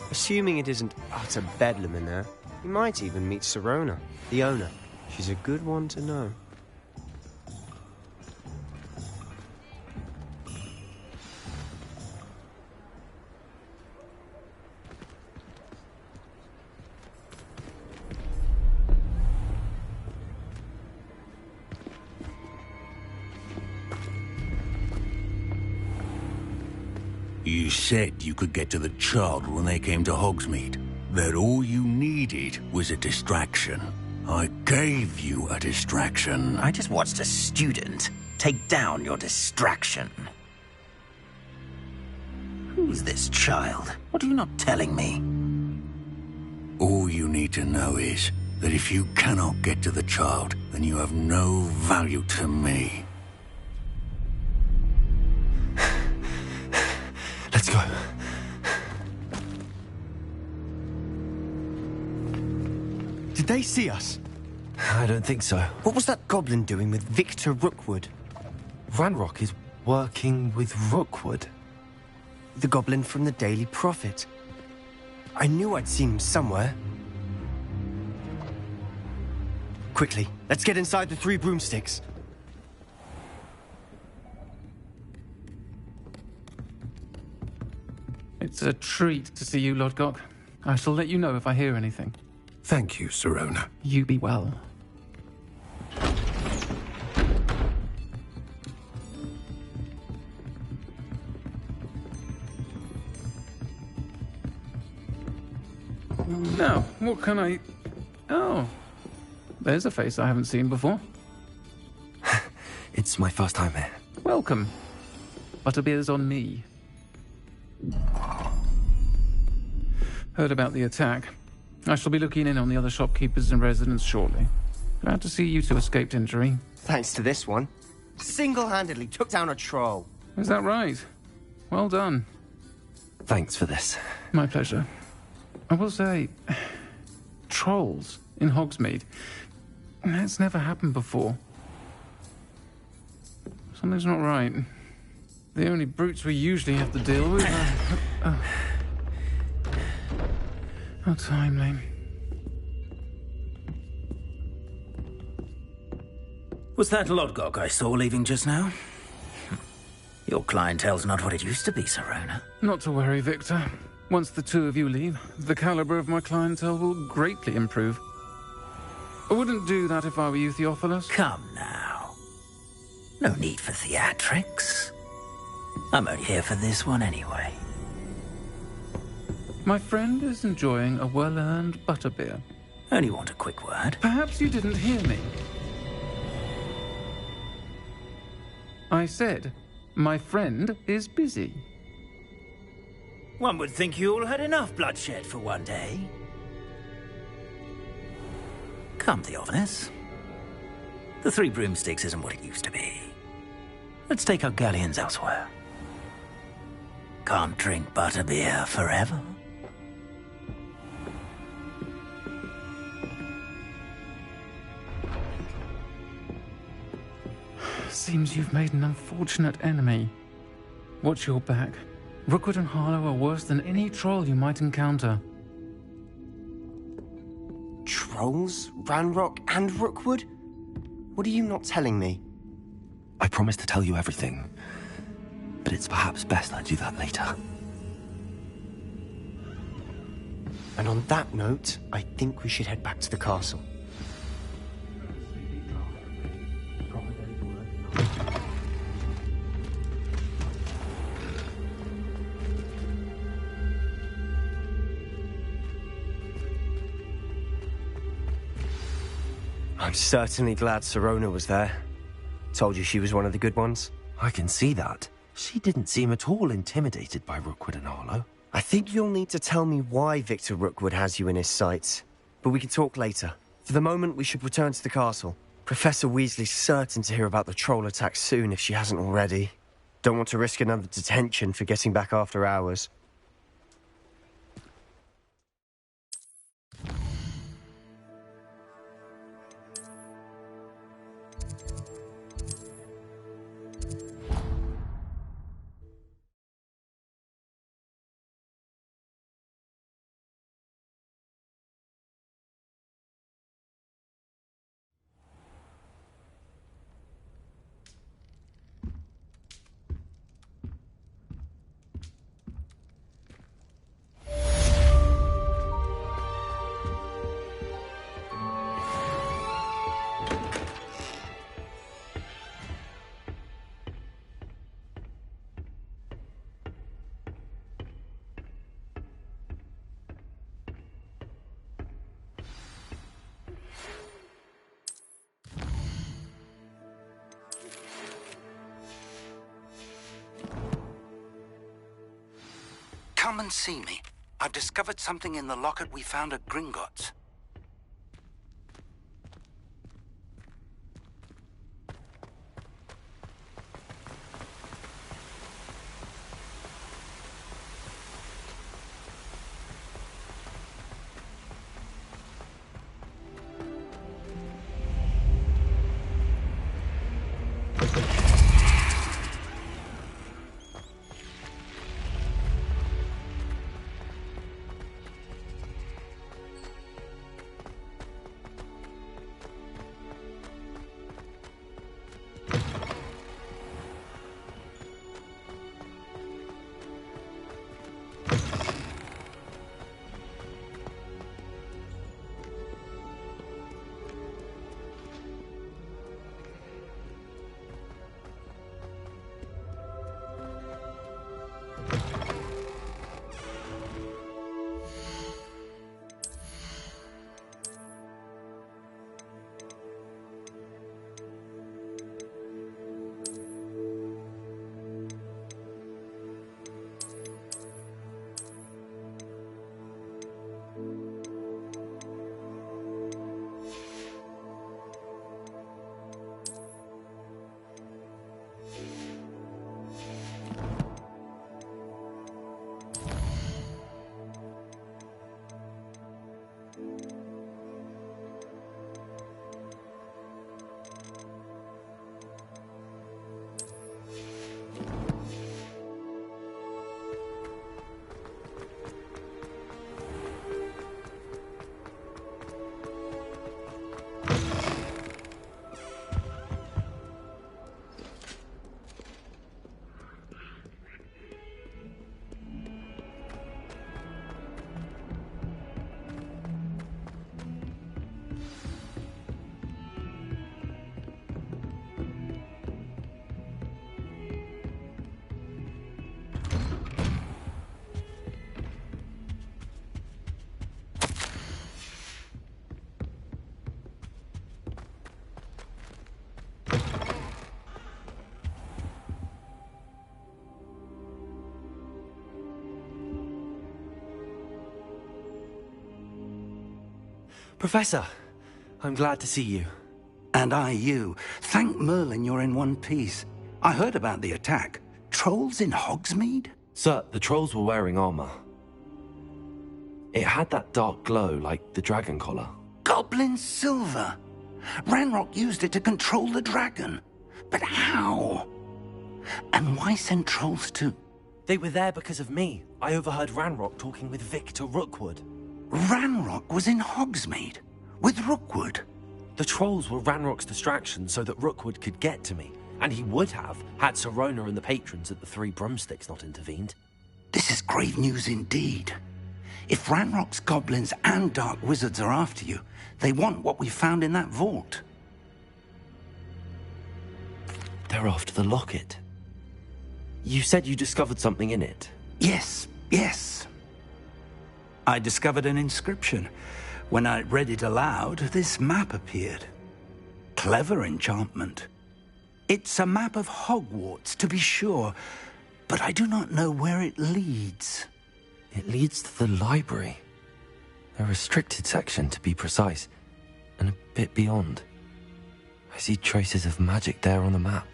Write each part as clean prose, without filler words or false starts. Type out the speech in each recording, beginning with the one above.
Assuming it isn't utter bedlam in there, you might even meet Sirona, the owner. She's a good one to know. You said you could get to the child when they came to Hogsmeade. That all you needed was a distraction. I gave you a distraction. I just watched a student take down your distraction. Who's this child? What are you not telling me? All you need to know is that if you cannot get to the child, then you have no value to me. Let's go. Did they see us? I don't think so. What was that goblin doing with Victor Rookwood? Ranrock is working with Rookwood. The goblin from the Daily Prophet. I knew I'd seen him somewhere. Quickly, let's get inside the 3 broomsticks. It's a treat to see you, Lodgok. I shall let you know if I hear anything. Thank you, Sirona. You be well. Now, what can I... Oh, there's a face I haven't seen before. It's my first time here. Welcome. Butterbeer's on me. Heard about the attack. I shall be looking in on the other shopkeepers and residents shortly. Glad to see you two escaped injury. Thanks to this one. Single-handedly took down a troll. Is that right? Well done. Thanks for this. My pleasure. I will say, trolls in Hogsmeade. That's never happened before. Something's not right. The only brutes we usually have to deal with are... How timely. Was that Lodgok I saw leaving just now? Your clientele's not what it used to be, Sirona. Not to worry, Victor. Once the two of you leave, the caliber of my clientele will greatly improve. I wouldn't do that if I were you, Theophilus. Come now. No need for theatrics. I'm only here for this one anyway. My friend is enjoying a well-earned butterbeer. Only want a quick word. Perhaps you didn't hear me. I said, my friend is busy. One would think you all had enough bloodshed for one day. Come, Theophilus. The 3 broomsticks isn't what it used to be. Let's take our galleons elsewhere. Can't drink butterbeer forever. Seems you've made an unfortunate enemy. Watch your back. Rookwood and Harlow are worse than any troll you might encounter. Trolls? Ranrock and Rookwood? What are you not telling me? I promised to tell you everything, but it's perhaps best I do that later. And on that note, I think we should head back to the castle. I'm certainly glad Sirona was there. Told you she was one of the good ones. I can see that. She didn't seem at all intimidated by Rookwood and Harlow. I think you'll need to tell me why Victor Rookwood has you in his sights. But we can talk later. For the moment, we should return to the castle. Professor Weasley's certain to hear about the troll attack soon if she hasn't already. Don't want to risk another detention for getting back after hours. come and see me. I've discovered something in the locket we found at Gringotts. Professor, I'm glad to see you. And I you. Thank Merlin you're in one piece. I heard about the attack. Trolls in Hogsmeade? Sir, the trolls were wearing armor. It had that dark glow like the dragon collar. Goblin silver! Ranrock used it to control the dragon. But how? And why send trolls to... They were there because of me. I overheard Ranrock talking with Victor Rookwood. Ranrock was in Hogsmeade? With Rookwood? The trolls were Ranrock's distraction so that Rookwood could get to me. And he would have, had Sirona and the patrons at the Three Broomsticks not intervened. This is grave news indeed. If Ranrock's goblins and dark wizards are after you, they want what we found in that vault. They're after the locket. You said you discovered something in it. Yes. I discovered an inscription. When I read it aloud, this map appeared. Clever enchantment. It's a map of Hogwarts, to be sure, but I do not know where it leads. It leads to the library. A restricted section, to be precise, and a bit beyond. I see traces of magic there on the map.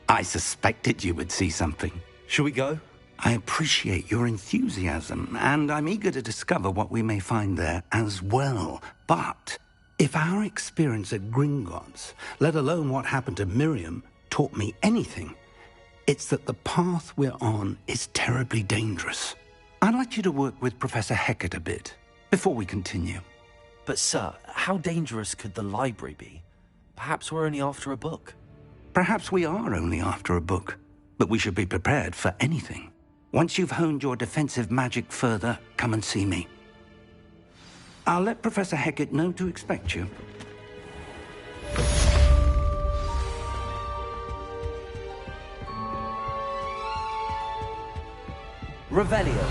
I suspected you would see something. Shall we go? I appreciate your enthusiasm, and I'm eager to discover what we may find there as well. But if our experience at Gringotts, let alone what happened to Miriam, taught me anything, it's that the path we're on is terribly dangerous. I'd like you to work with Professor Hecat a bit, before we continue. But sir, how dangerous could the library be? Perhaps we're only after a book. Perhaps we are only after a book, but we should be prepared for anything. Once you've honed your defensive magic further, come and see me. I'll let Professor Hecat know to expect you. Revelio.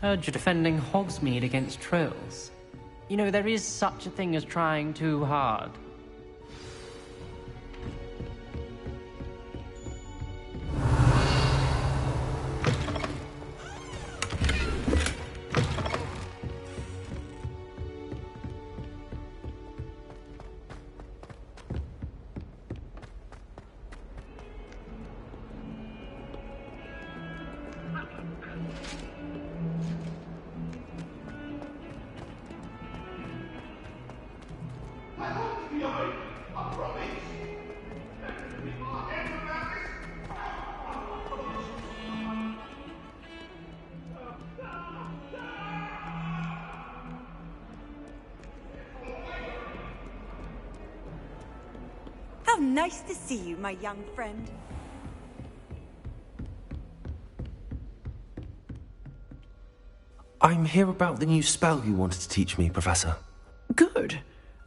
Heard you're defending Hogsmeade against trolls. You know, there is such a thing as trying too hard. How nice to see you, my young friend. I'm here about the new spell you wanted to teach me, Professor. Good.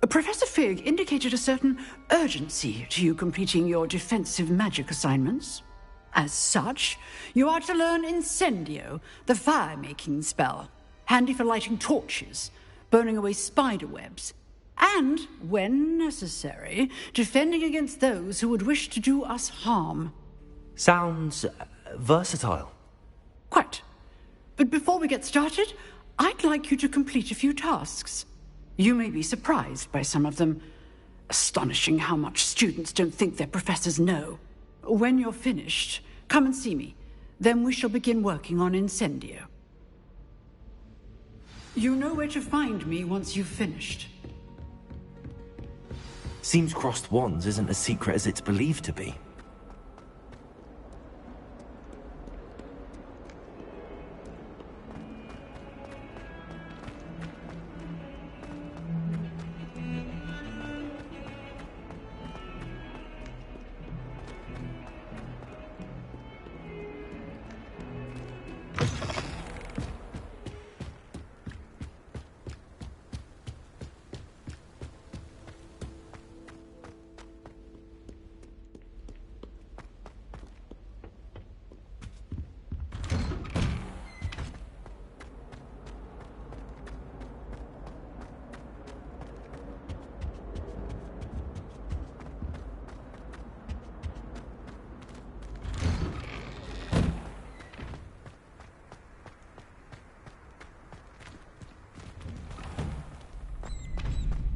Professor Fig indicated a certain urgency to you completing your defensive magic assignments. As such, you are to learn Incendio, the fire-making spell, handy for lighting torches, burning away spider webs, and, when necessary, defending against those who would wish to do us harm. Sounds versatile. Quite. But before we get started, I'd like you to complete a few tasks. You may be surprised by some of them. Astonishing how much students don't think their professors know. When you're finished, come and see me. Then we shall begin working on Incendio. You know where to find me once you've finished. Seems crossed wands isn't as secret as it's believed to be.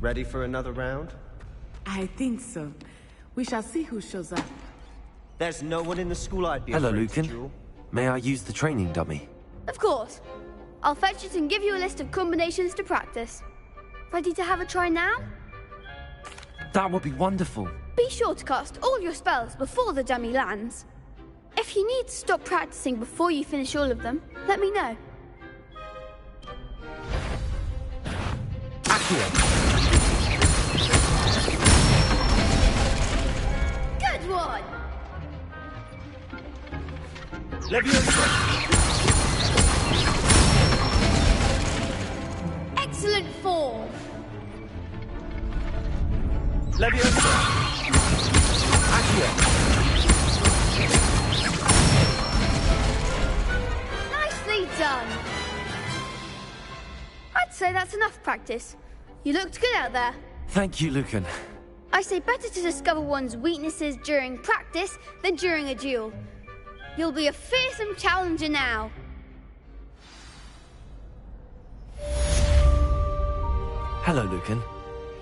Ready for another round? I think so. We shall see who shows up. There's no one in the school I'd be Hello, afraid to Lucan. duel. May I use the training dummy? Of course. I'll fetch it and give you a list of combinations to practice. Ready to have a try now? That would be wonderful. Be sure to cast all your spells before the dummy lands. If you need to stop practicing before you finish all of them, let me know. Accio! Good one! Leviosa! Excellent form! Leviosa! Accio! Nicely done! I'd say that's enough practice. You looked good out there. Thank you, Lucan. I say better to discover one's weaknesses during practice than during a duel. You'll be a fearsome challenger now. Hello, Lucan.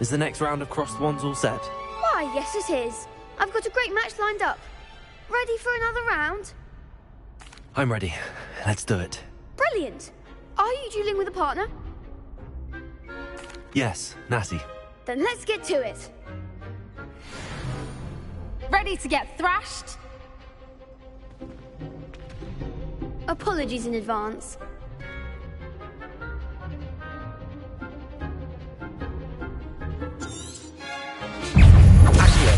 Is the next round of crossed wands all set? Why, yes it is. I've got a great match lined up. Ready for another round? I'm ready. Let's do it. Brilliant. Are you dueling with a partner? Yes, Natty. Then let's get to it. Ready to get thrashed? Apologies in advance. Accio!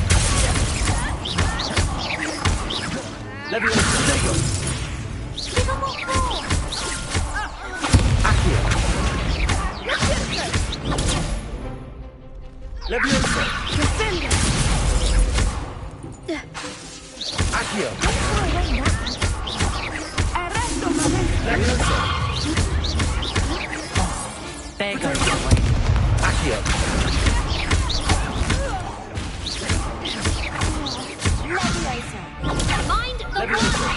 Leviosa! Give them what for! Accio! Leviosa! Defender! Accio! Leviosa! There goes the Accio! Leviosa! Mind the Leviosa!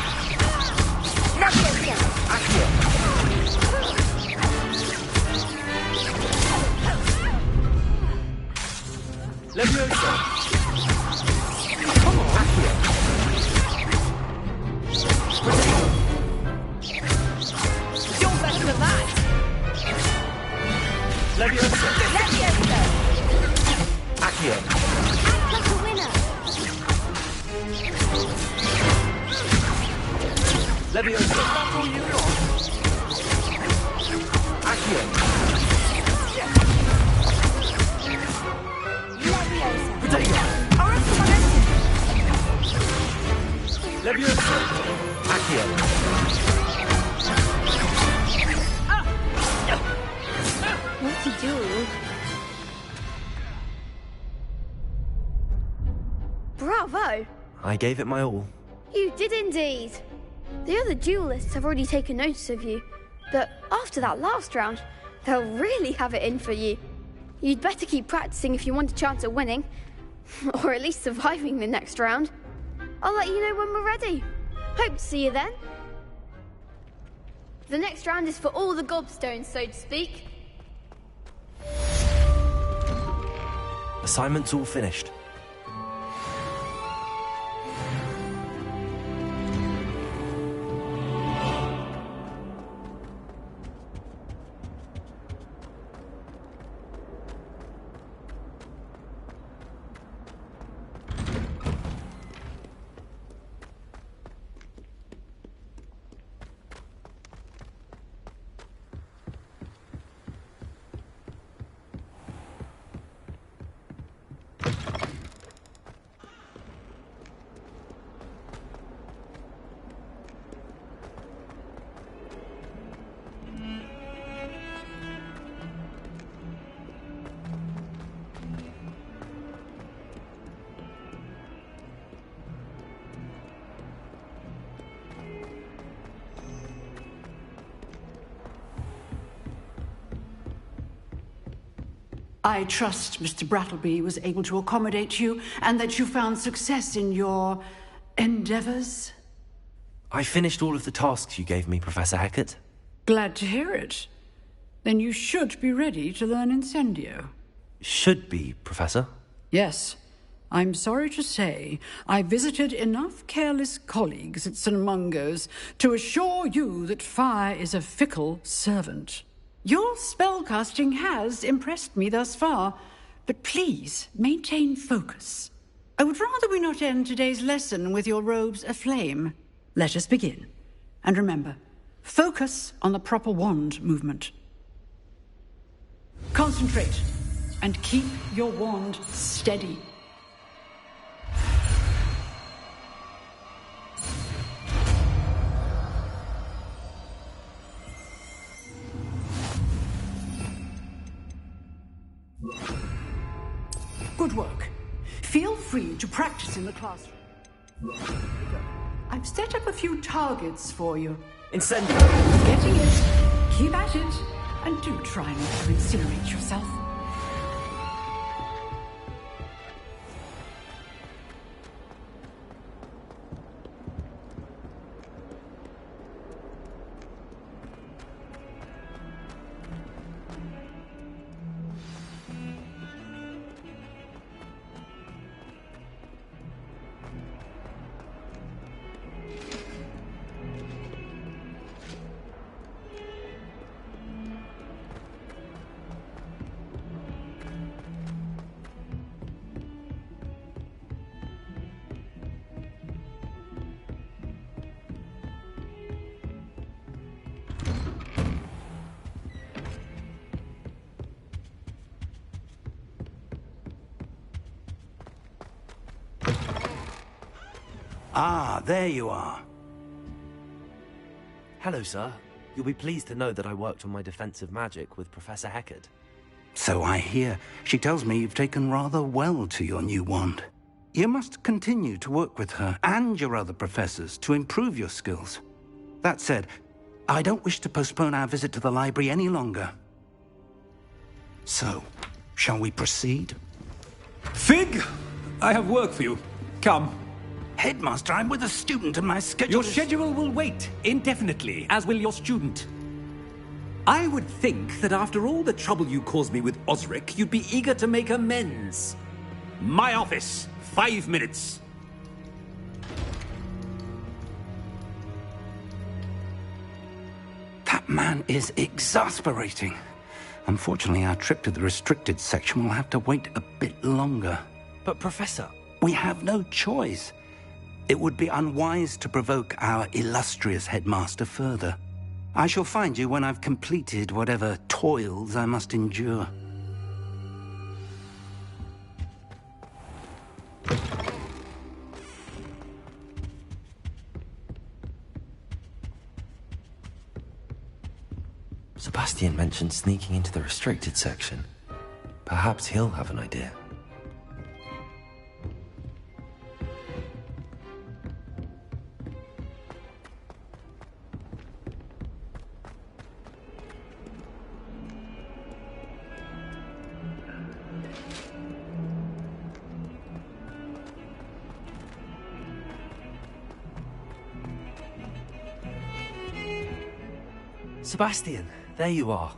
Leviosa! Accio! Leviosa! Accio! You're better than that! Leviosa! Leviosa! Accio! Act like a winner! Leviosa! That's all you got? Accio! Leviosa! Potato! Arrest my enemy! What's he doing? Bravo! I gave it my all. You did indeed. The other duelists have already taken notice of you, but after that last round, they'll really have it in for you. You'd better keep practicing if you want a chance at winning, or at least surviving the next round. I'll let you know when we're ready. Hope to see you then. The next round is for all the gobstones, so to speak. Assignment's all finished. I trust Mr. Brattleby was able to accommodate you and that you found success in your endeavors. I finished all of the tasks you gave me, Professor Hecat. Glad to hear it. Then you should be ready to learn Incendio. Should be, Professor. Yes. I'm sorry to say I visited enough careless colleagues at St. Mungo's to assure you that fire is a fickle servant. Your spellcasting has impressed me thus far, but please maintain focus. I would rather we not end today's lesson with your robes aflame. Let us begin. And remember, focus on the proper wand movement. Concentrate and keep your wand steady. Good work. Feel free to practice in the classroom. I've set up a few targets for you. Incendio! Getting it. Keep at it. And do try not to incinerate yourself. Ah, there you are. Hello, sir. You'll be pleased to know that I worked on my defensive magic with Professor Hecat. So I hear. She tells me you've taken rather well to your new wand. You must continue to work with her and your other professors to improve your skills. That said, I don't wish to postpone our visit to the library any longer. So, shall we proceed? Fig! I have work for you. Come. Headmaster, I'm with a student and my schedule Your schedule will wait indefinitely, as will your student. I would think that after all the trouble you caused me with Osric, you'd be eager to make amends. My office, 5 minutes. That man is exasperating. Unfortunately, our trip to the restricted section will have to wait a bit longer. But, Professor... We have no choice. It would be unwise to provoke our illustrious headmaster further. I shall find you when I've completed whatever toils I must endure. Sebastian mentioned sneaking into the restricted section. Perhaps he'll have an idea. Sebastian, there you are.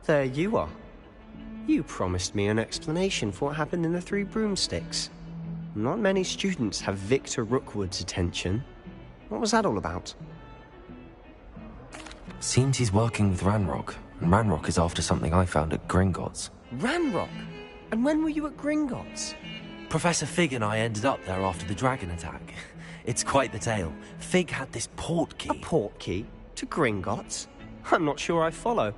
There you are. You promised me an explanation for what happened in the Three Broomsticks. Not many students have Victor Rookwood's attention. What was that all about? Seems he's working with Ranrock, and Ranrock is after something I found at Gringotts. Ranrock? And when were you at Gringotts? Professor Fig and I ended up there after the dragon attack. It's quite the tale. Fig had this port key. A port key? To Gringotts? I'm not sure I follow.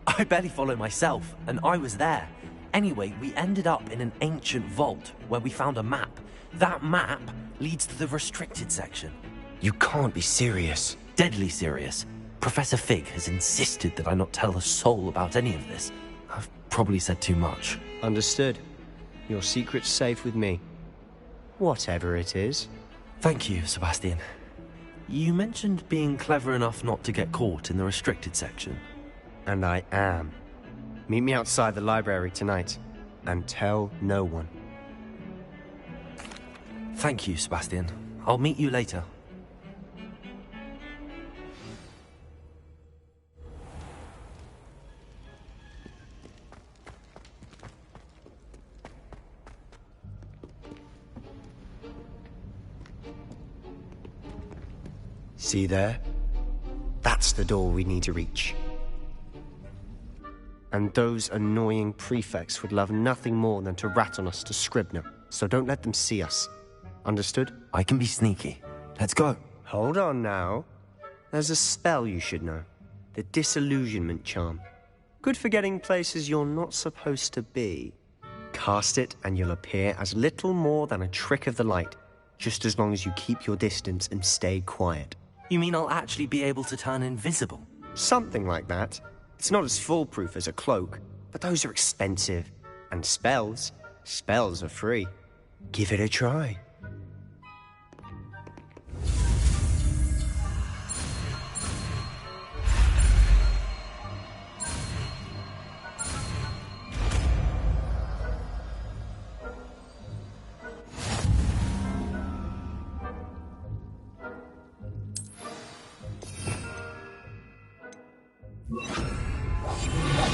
I barely follow myself, and I was there. Anyway, we ended up in an ancient vault where we found a map. That map leads to the restricted section. You can't be serious. Deadly serious. Professor Fig has insisted that I not tell a soul about any of this. I've probably said too much. Understood. Your secret's safe with me. Whatever it is. Thank you, Sebastian. You mentioned being clever enough not to get caught in the restricted section. And I am. Meet me outside the library tonight, and tell no one. Thank you, Sebastian. I'll meet you later. See there? That's the door we need to reach. And those annoying prefects would love nothing more than to rat on us to Scribner, so don't let them see us. Understood? I can be sneaky. Let's go. Hold on now. There's a spell you should know. The Disillusionment Charm. Good for getting places you're not supposed to be. Cast it and you'll appear as little more than a trick of the light, just as long as you keep your distance and stay quiet. You mean I'll actually be able to turn invisible? Something like that. It's not as foolproof as a cloak, but those are expensive. And spells are free. Give it a try.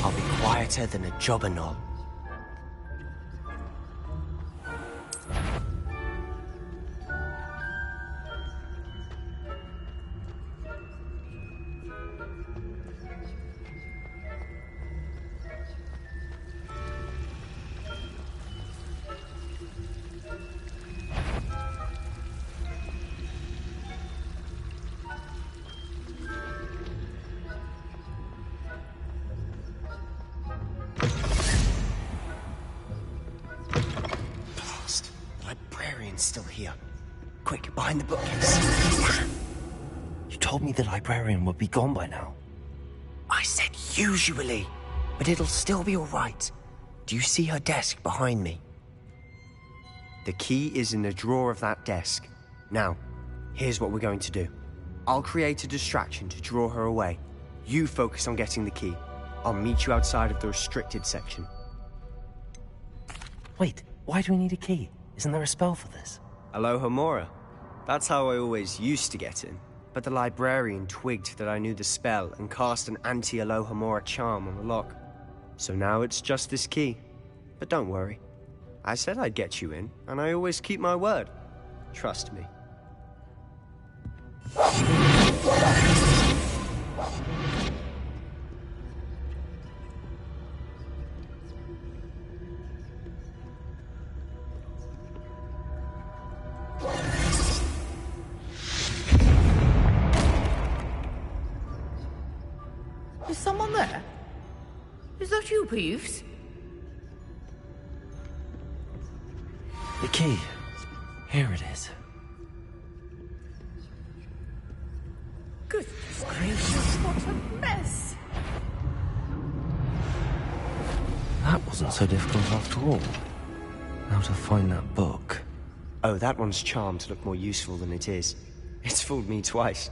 I'll be quieter than a jobberknoll. Still here. Quick, behind the bookcase. You told me the librarian would be gone by now. I said usually, but it'll still be all right. Do you see her desk behind me? The key is in the drawer of that desk. Now, here's what we're going to do. I'll create a distraction to draw her away. You focus on getting the key. I'll meet you outside of the restricted section. Wait, why do we need a key? Isn't there a spell for this? Alohomora. That's how I always used to get in. But the librarian twigged that I knew the spell and cast an anti-Alohomora charm on the lock. So now it's just this key. But don't worry. I said I'd get you in, and I always keep my word. Trust me. Is someone there? Is that you, Peeves? The key. Here it is. Goodness gracious, what a mess! That wasn't so difficult after all. How to find that book. Oh, that one's charmed to look more useful than it is. It's fooled me twice.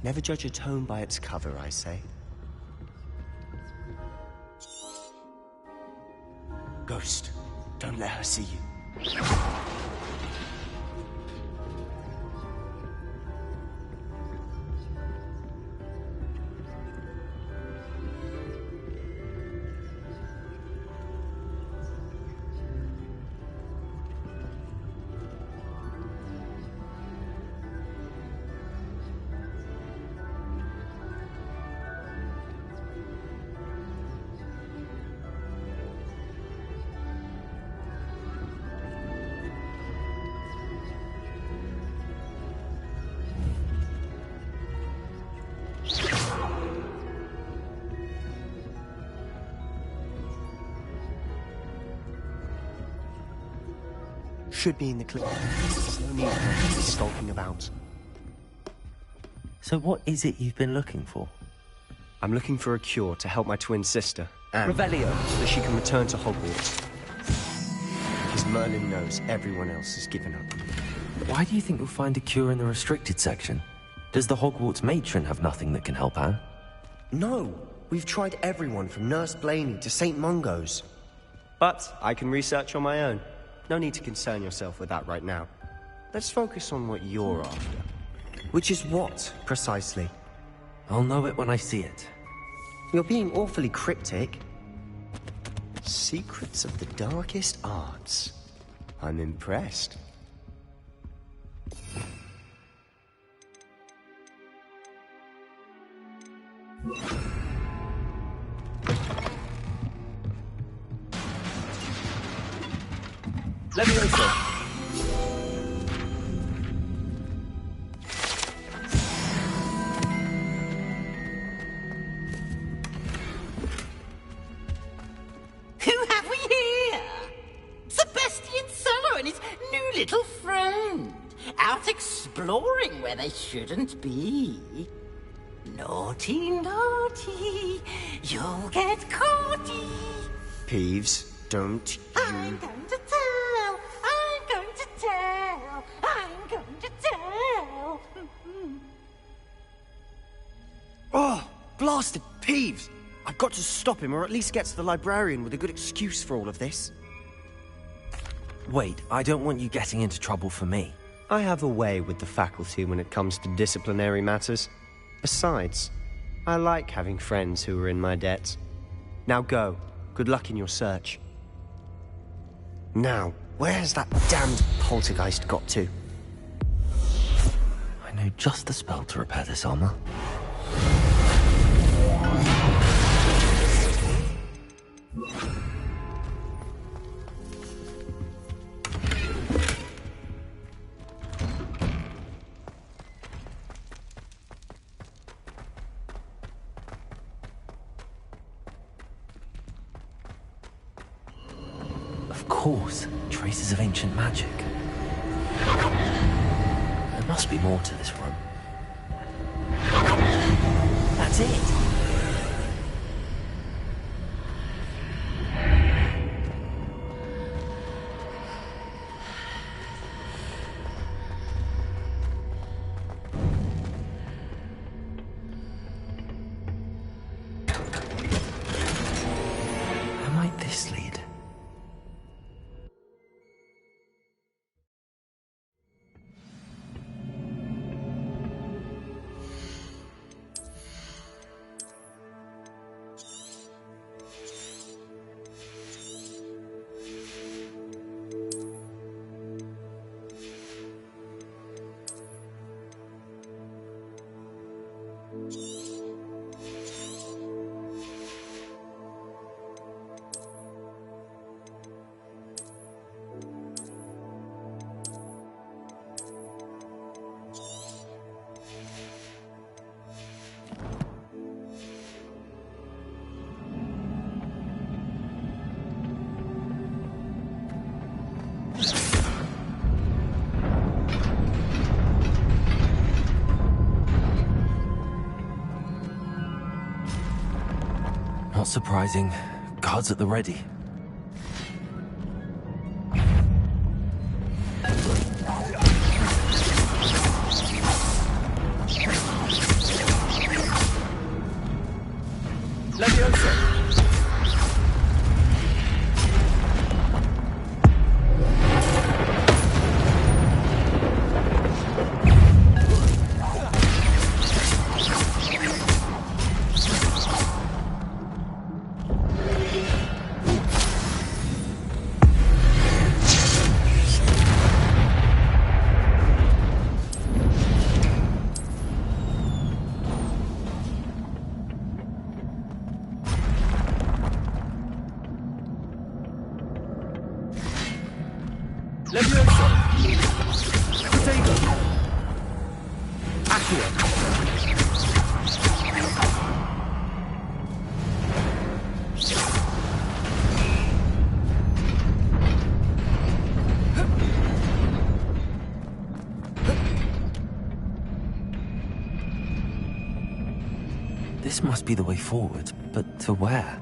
Never judge a tome by its cover, I say. Ghost, don't let her see you. Should be in the clip. There's no need for her to be skulking about. So what is it you've been looking for? I'm looking for a cure to help my twin sister, Anne, Revelio. so that she can return to Hogwarts. Because Merlin knows everyone else has given up. Why do you think you'll find a cure in the restricted section? Does the Hogwarts matron have nothing that can help Anne? No, we've tried everyone from Nurse Blaney to St. Mungo's. But I can research on my own. No need to concern yourself with that right now. Let's focus on what you're after. Which is what, precisely? I'll know it when I see it. You're being awfully cryptic. Secrets of the darkest arts. I'm impressed. Let me answer. Who have we here? Sebastian Solo and his new little friend. Out exploring where they shouldn't be. Naughty, naughty. You'll get caughty. Peeves, don't you... I'm going to tell. I'm going to tell. I'm going to tell. Oh, blasted Peeves! I've got to stop him, or at least get to the librarian with a good excuse for all of this. Wait, I don't want you getting into trouble for me. I have a way with the faculty when it comes to disciplinary matters. Besides, I like having friends who are in my debt. Now go. Good luck in your search. Now, where's that damned poltergeist got to? I know just the spell to repair this armor. Of course, traces of ancient magic. There must be more to this room. That's it! Where might this lead? Not surprising. Guards at the ready. Leviosa! Leviosa! Potato! Accio! This must be the way forward, but to where?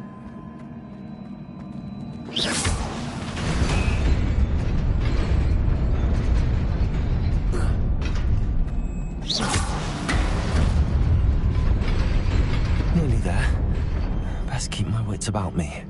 Nearly there. Best keep my wits about me.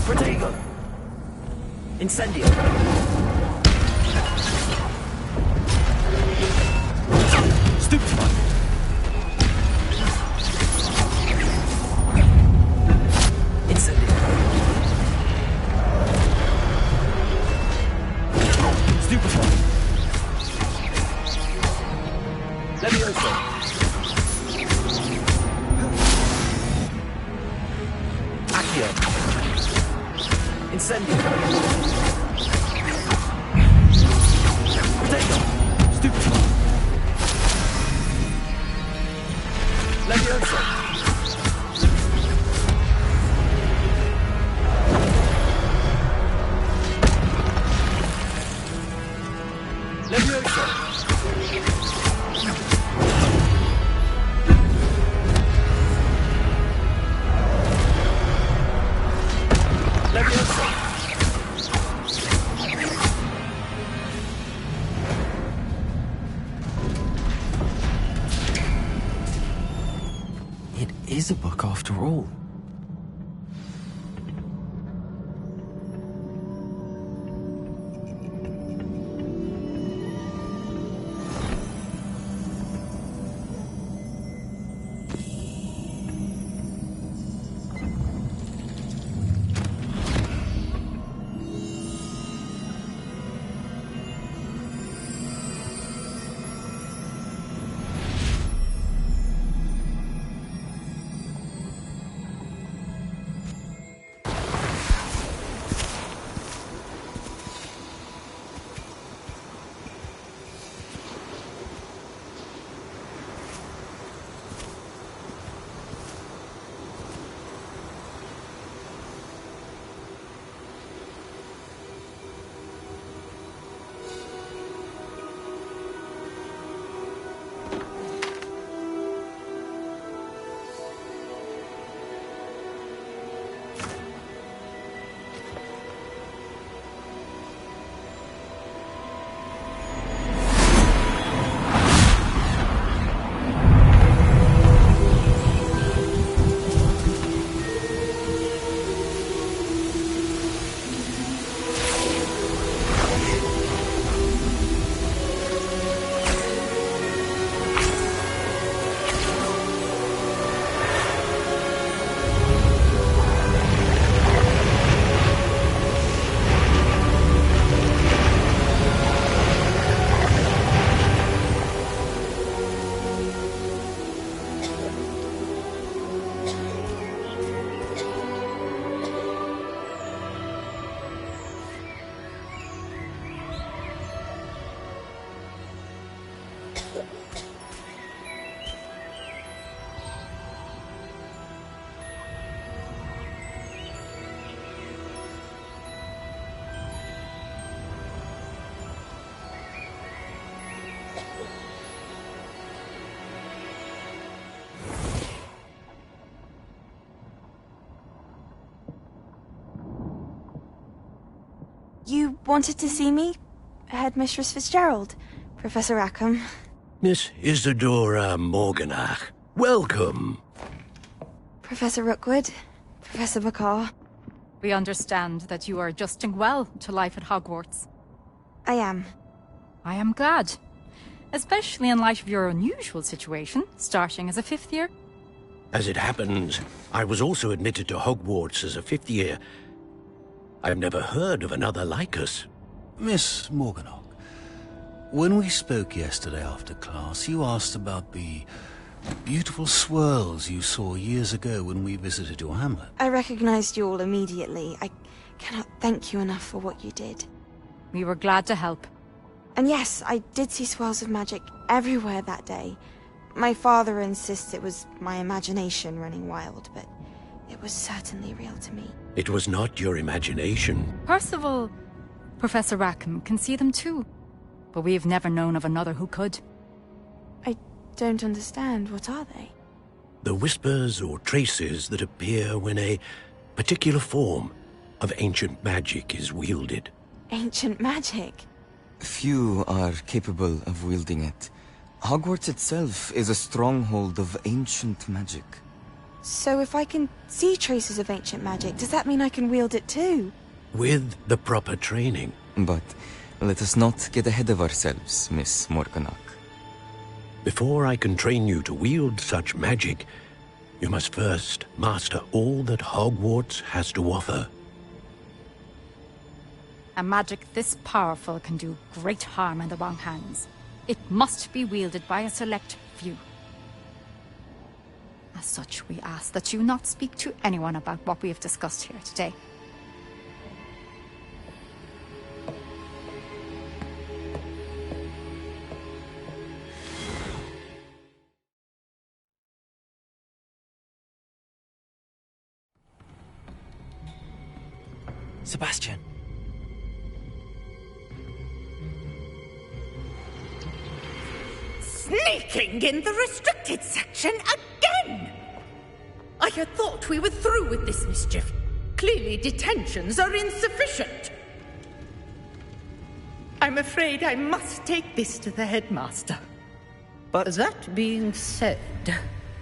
Protego! Incendio! Stupefy! Incendio! Stupefy! Leviosa! Accio! Incendio! Potato! Stupefy! Leviosa! Leviosa! Leviosa! It is a book after all. You wanted to see me? Headmistress Fitzgerald, Professor Rackham. Miss Isadora Morganach, welcome. Professor Rookwood, Professor Bakar. We understand that you are adjusting well to life at Hogwarts. I am. I am glad. Especially in light of your unusual situation, starting as a 5th year. As it happens, I was also admitted to Hogwarts as a 5th year. I've never heard of another like us. Miss Morganach, when we spoke yesterday after class, you asked about the beautiful swirls you saw years ago when we visited your hamlet. I recognized you all immediately. I cannot thank you enough for what you did. We were glad to help. And yes, I did see swirls of magic everywhere that day. My father insists it was my imagination running wild, but it was certainly real to me. It was not your imagination. Percival, Professor Rackham can see them too. But we've never known of another who could. I don't understand. What are they? The whispers or traces that appear when a particular form of ancient magic is wielded. Ancient magic? Few are capable of wielding it. Hogwarts itself is a stronghold of ancient magic. So if I can see traces of ancient magic, does that mean I can wield it too? With the proper training. But let us not get ahead of ourselves, Miss Morganach. Before I can train you to wield such magic, you must first master all that Hogwarts has to offer. A magic this powerful can do great harm in the wrong hands. It must be wielded by a select few. As such, we ask that you not speak to anyone about what we have discussed here today. Sebastian. Sneaking in the restricted section again! I had thought we were through with this mischief. Clearly detentions are insufficient. I'm afraid I must take this to the headmaster. But that being said,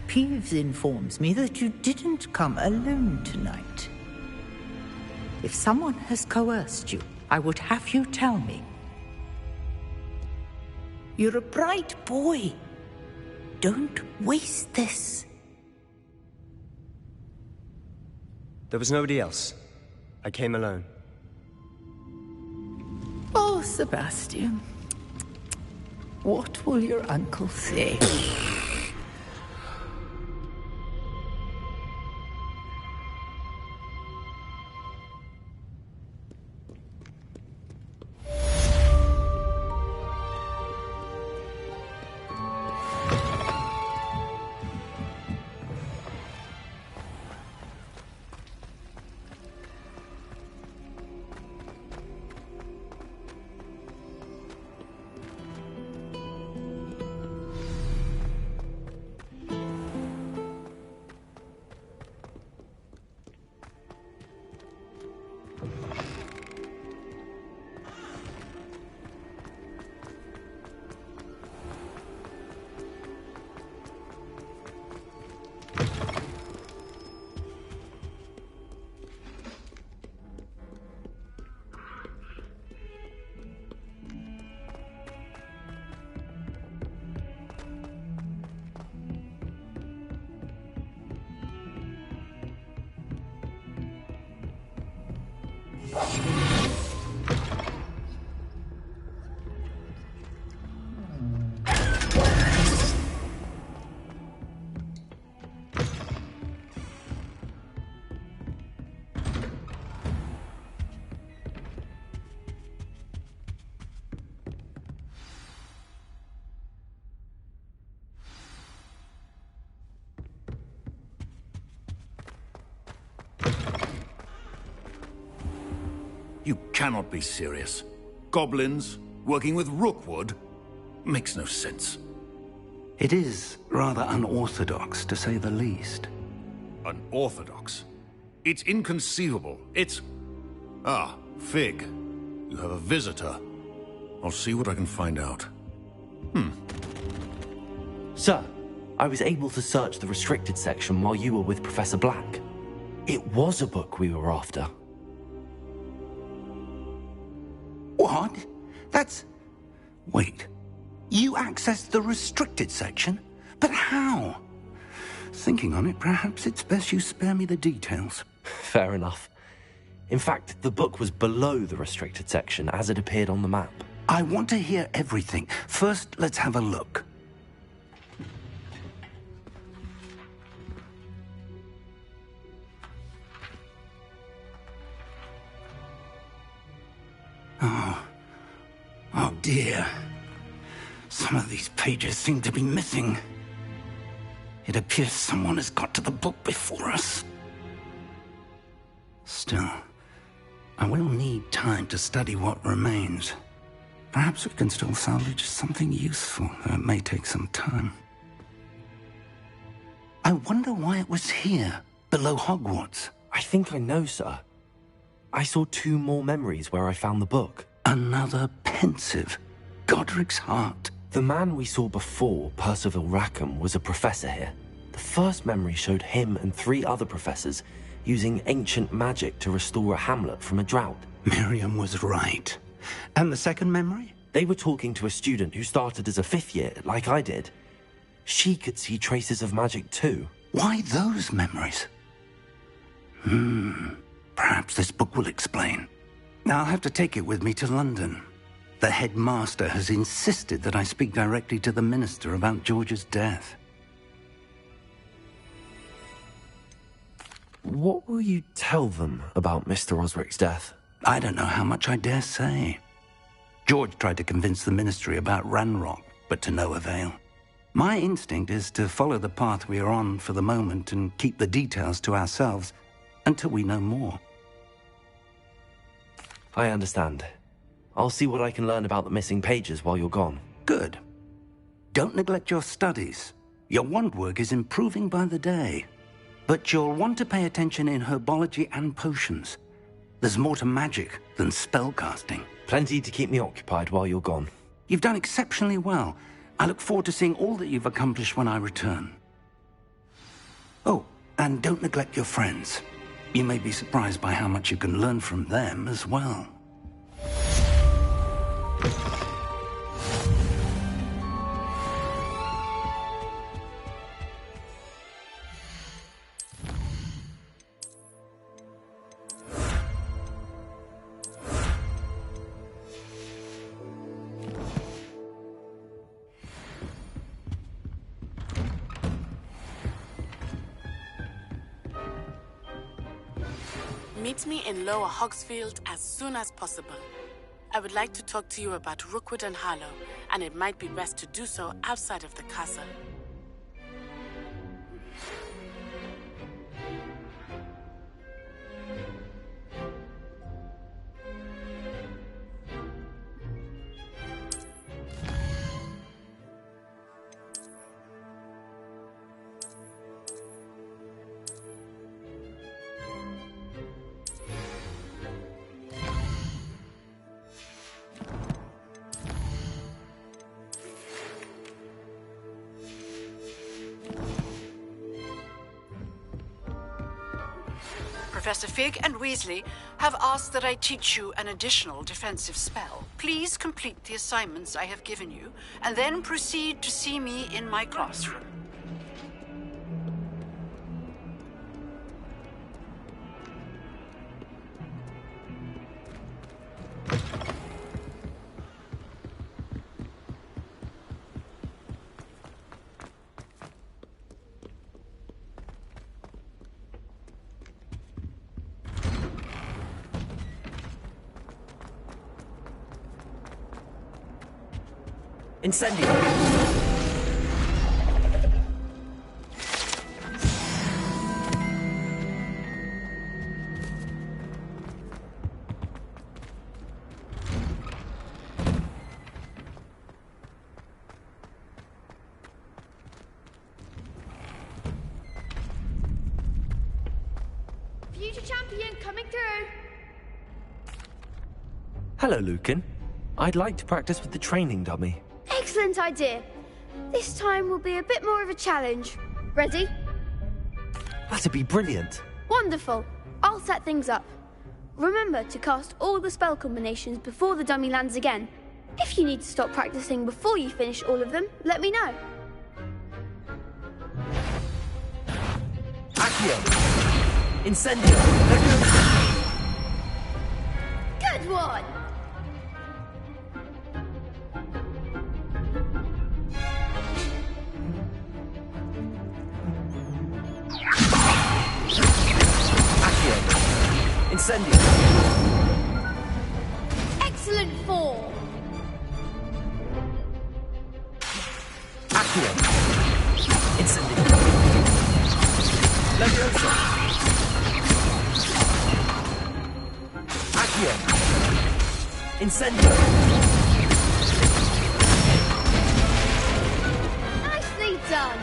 Peeves informs me that you didn't come alone tonight. If someone has coerced you, I would have you tell me. You're a bright boy. Don't waste this. There was nobody else. I came alone. Oh, Sebastian. What will your uncle say? You cannot be serious. Goblins working with Rookwood? Makes no sense. It is rather unorthodox, to say the least. Unorthodox? It's inconceivable. It's... Ah, Fig. You have a visitor. I'll see what I can find out. Sir, I was able to search the restricted section while you were with Professor Black. It was a book we were after. What? That's... Wait. You accessed the restricted section? But how? Thinking on it, perhaps it's best you spare me the details. Fair enough. In fact, the book was below the restricted section as it appeared on the map. I want to hear everything. First, let's have a look. Oh dear. Some of these pages seem to be missing. It appears someone has got to the book before us. Still, I will need time to study what remains. Perhaps we can still salvage something useful, though it may take some time. I wonder why it was here, below Hogwarts. I think I know, sir. I saw 2 more memories where I found the book. Another pensive. Godric's heart. The man we saw before, Percival Rackham, was a professor here. The first memory showed him and 3 other professors using ancient magic to restore a hamlet from a drought. Miriam was right. And the second memory? They were talking to a student who started as a 5th year, like I did. She could see traces of magic too. Why those memories? Perhaps this book will explain. Now I'll have to take it with me to London. The headmaster has insisted that I speak directly to the minister about George's death. What will you tell them about Mr. Osric's death? I don't know how much I dare say. George tried to convince the ministry about Ranrock, but to no avail. My instinct is to follow the path we are on for the moment and keep the details to ourselves until we know more. I understand. I'll see what I can learn about the missing pages while you're gone. Good. Don't neglect your studies. Your wand work is improving by the day. But you'll want to pay attention in herbology and potions. There's more to magic than spellcasting. Plenty to keep me occupied while you're gone. You've done exceptionally well. I look forward to seeing all that you've accomplished when I return. Oh, and don't neglect your friends. You may be surprised by how much you can learn from them as well. Meet me in Lower Hogsfield as soon as possible. I would like to talk to you about Rookwood and Harlow, and it might be best to do so outside of the castle. Professor Fig and Weasley have asked that I teach you an additional defensive spell. Please complete the assignments I have given you, and then proceed to see me in my classroom. Incendio! Future champion coming through. Hello, Lucan. I'd like to practice with the training dummy. Excellent idea. This time will be a bit more of a challenge. Ready? That'd be brilliant. Wonderful. I'll set things up. Remember to cast all the spell combinations before the dummy lands again. If you need to stop practicing before you finish all of them, let me know. Accio! Incendio! Good one! Accio! Incendio! Excellent form! Accio! Incendio! Leviosa! Accio! Incendio! Nicely done!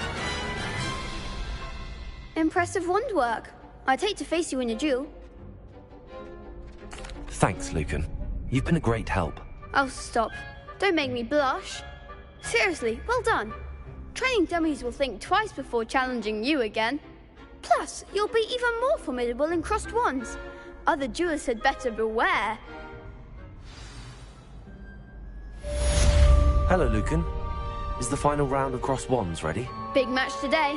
Impressive wand work. I'd hate to face you in a duel. Thanks, Lucan. You've been a great help. Oh, stop. Don't make me blush. Seriously, well done. Training dummies will think twice before challenging you again. Plus, you'll be even more formidable in crossed wands. Other duelists had better beware. Hello, Lucan. Is the final round of crossed wands ready? Big match today.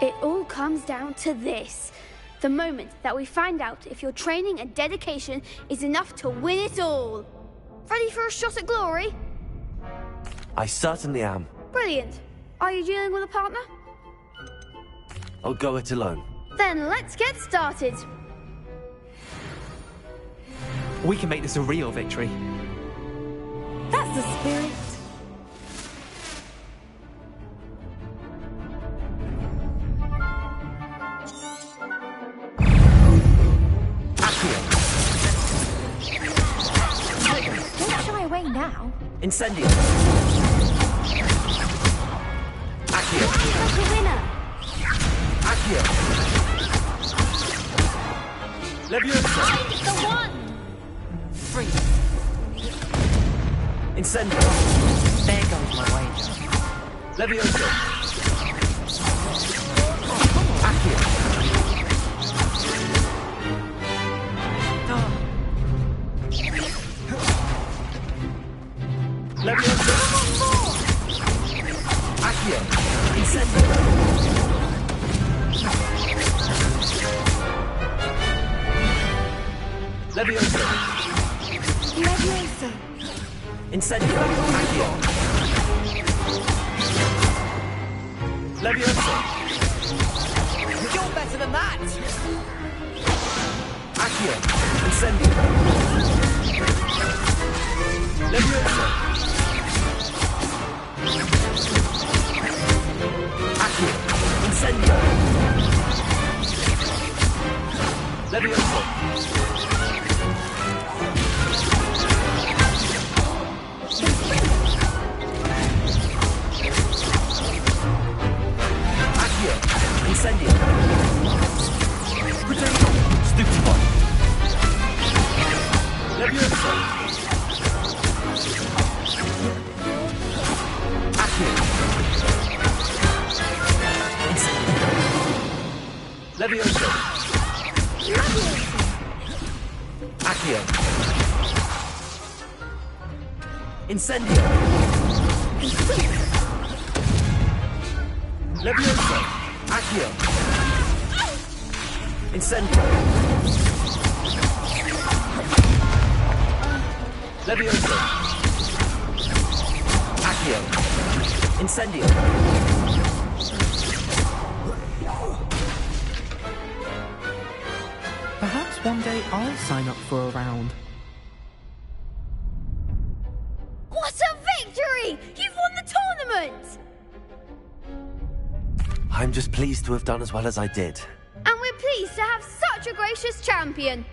It all comes down to this. The moment that we find out if your training and dedication is enough to win it all. Ready for a shot at glory? I certainly am. Brilliant. Are you dealing with a partner? I'll go it alone. Then let's get started. We can make this a real victory. That's the spirit. Don't shy away now. Incendio! Accio! Like a winner. Accio! Leviosa! The one. Free. Incendio! There goes my wager. Leviosa! Accio! Leviosa! Accio! Incendio! Leviosa! Leviosa! Incendio! Accio! Leviosa! You're better than that! Accio! Incendio! Leviosa! Accio! Incendio! Leviosa! Accio! Incendio! Potato! Stupefy! Leviosa! Accio! Incendio! Leviosa! Accio! Incendio! Leviosa! Accio! Incendio! Leviosa! Accio! Incendio! Perhaps one day I'll sign up for a round. What a victory! You've won the tournament! I'm just pleased to have done as well as I did. And we're pleased to have such a gracious champion.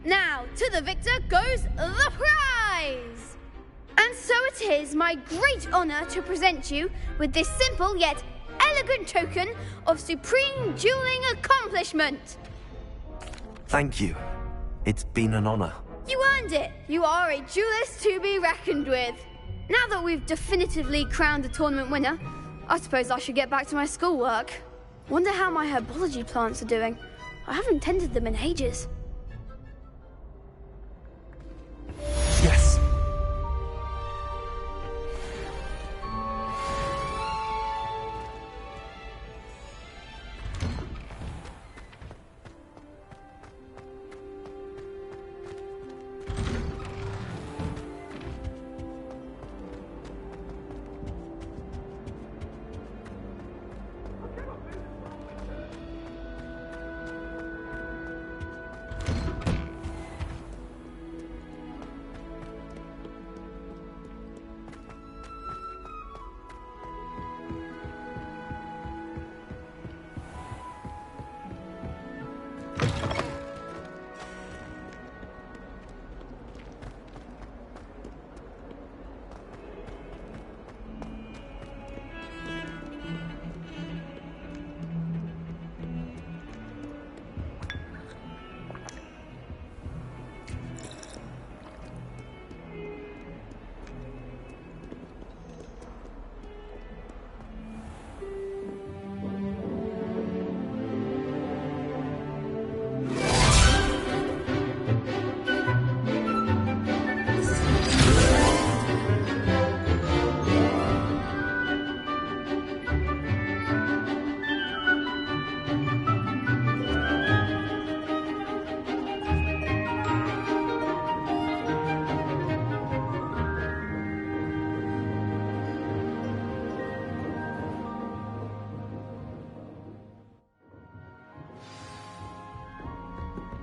Now, to the victor goes the prize! And so it is my great honor to present you with this simple yet elegant token of supreme dueling accomplishment. Thank you. It's been an honor. You earned it! You are a duelist to be reckoned with. Now that we've definitively crowned the tournament winner, I suppose I should get back to my schoolwork. Wonder how my herbology plants are doing. I haven't tended them in ages. Yes.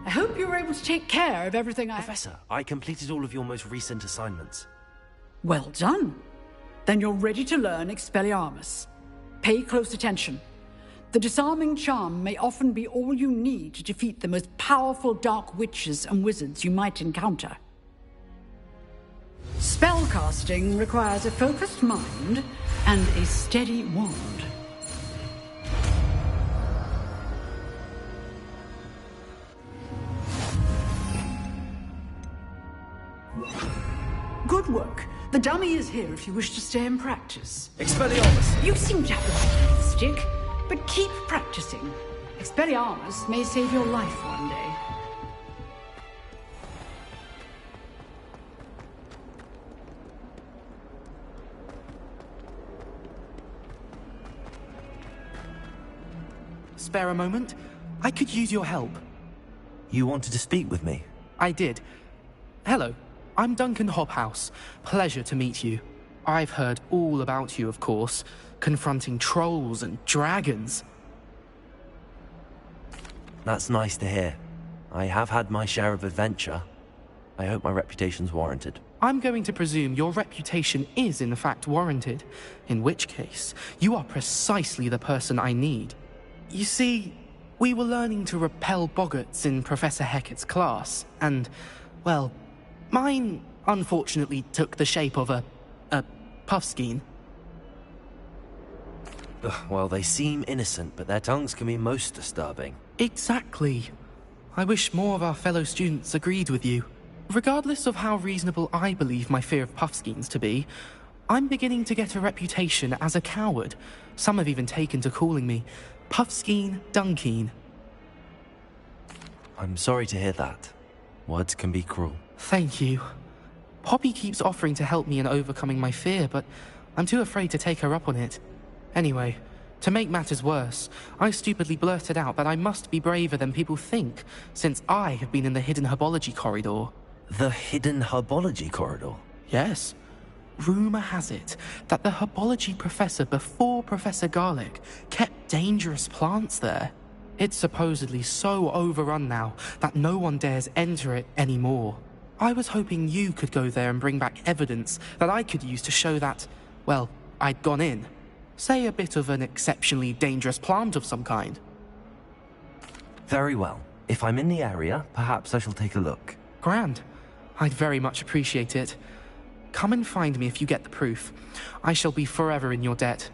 I hope you were able to take care of everything Professor, I completed all of your most recent assignments. Well done. Then you're ready to learn Expelliarmus. Pay close attention. The disarming charm may often be all you need to defeat the most powerful dark witches and wizards you might encounter. Spellcasting requires a focused mind and a steady wand. Good work. The dummy is here if you wish to stay and practice. Expelliarmus! You seem to have the right lipstick, but keep practicing. Expelliarmus may save your life one day. Spare a moment? I could use your help. You wanted to speak with me? I did. Hello, I'm Duncan Hobhouse. Pleasure to meet you. I've heard all about you, of course, confronting trolls and dragons. That's nice to hear. I have had my share of adventure. I hope my reputation's warranted. I'm going to presume your reputation is in fact warranted, in which case, you are precisely the person I need. You see, we were learning to repel boggarts in Professor Hecat's class, and, well, mine unfortunately took the shape of a puffskein. Well, they seem innocent, but their tongues can be most disturbing. Exactly. I wish more of our fellow students agreed with you. Regardless of how reasonable I believe my fear of puffskeins to be, I'm beginning to get a reputation as a coward. Some have even taken to calling me Puffskeen Dunkeen. I'm sorry to hear that. Words can be cruel. Thank you. Poppy keeps offering to help me in overcoming my fear, but I'm too afraid to take her up on it. Anyway, to make matters worse, I stupidly blurted out that I must be braver than people think, since I have been in the hidden herbology corridor. The hidden herbology corridor? Yes. Rumour has it that the herbology professor before Professor Garlic kept dangerous plants there. It's supposedly so overrun now that no one dares enter it anymore. I was hoping you could go there and bring back evidence that I could use to show that, well, I'd gone in. Say a bit of an exceptionally dangerous plant of some kind. Very well. If I'm in the area, perhaps I shall take a look. Grand. I'd very much appreciate it. Come and find me if you get the proof. I shall be forever in your debt.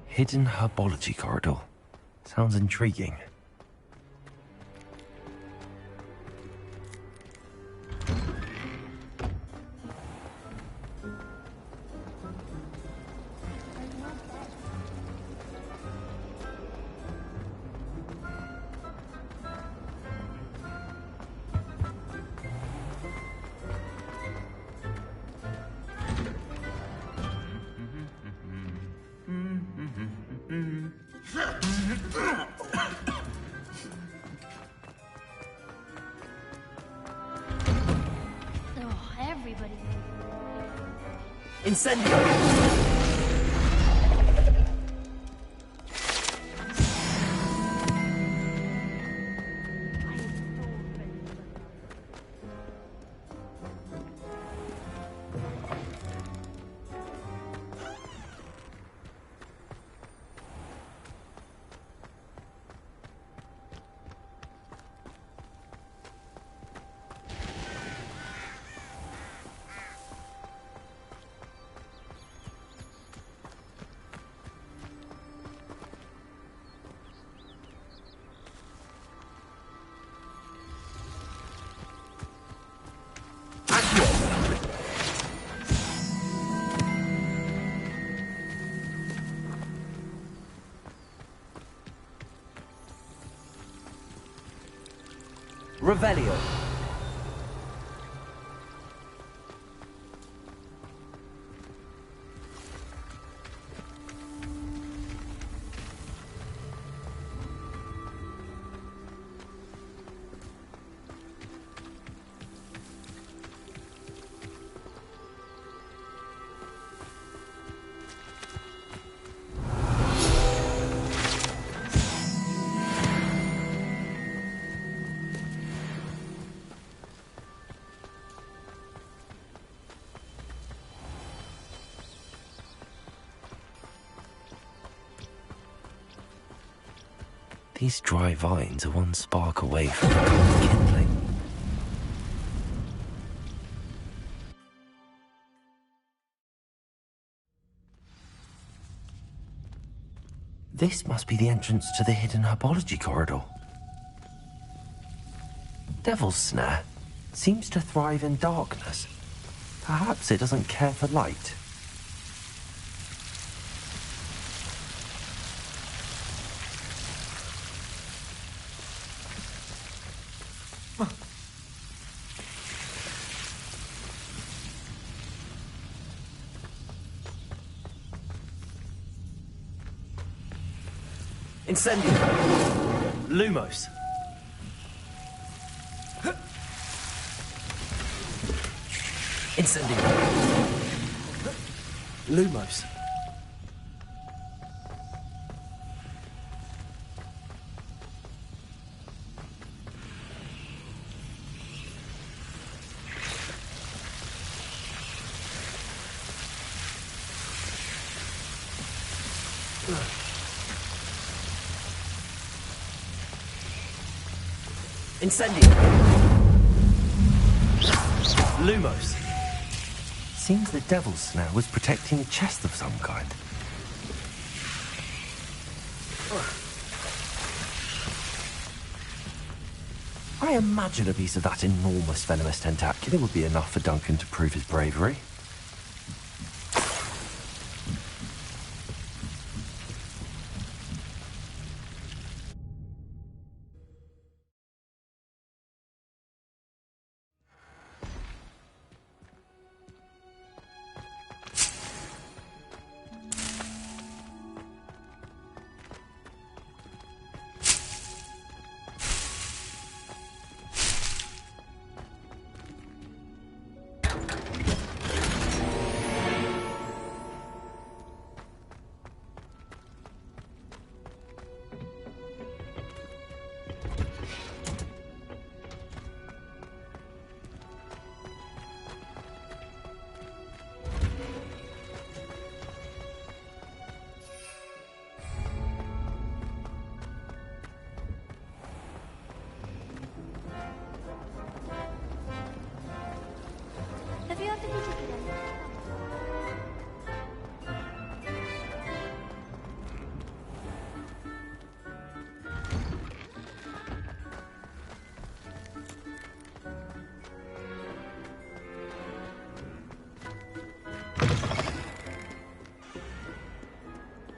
Hidden herbology corridor. Sounds intriguing. Oh, everybody. Incendio! Revelio. These dry vines are one spark away from kindling. This must be the entrance to the hidden herbology corridor. Devil's Snare seems to thrive in darkness. Perhaps it doesn't care for light. Incendio! Lumos! Incendio! Lumos! Incendio! Lumos! Seems the Devil's Snare was protecting a chest of some kind. I imagine a piece of that enormous venomous tentacular would be enough for Duncan to prove his bravery.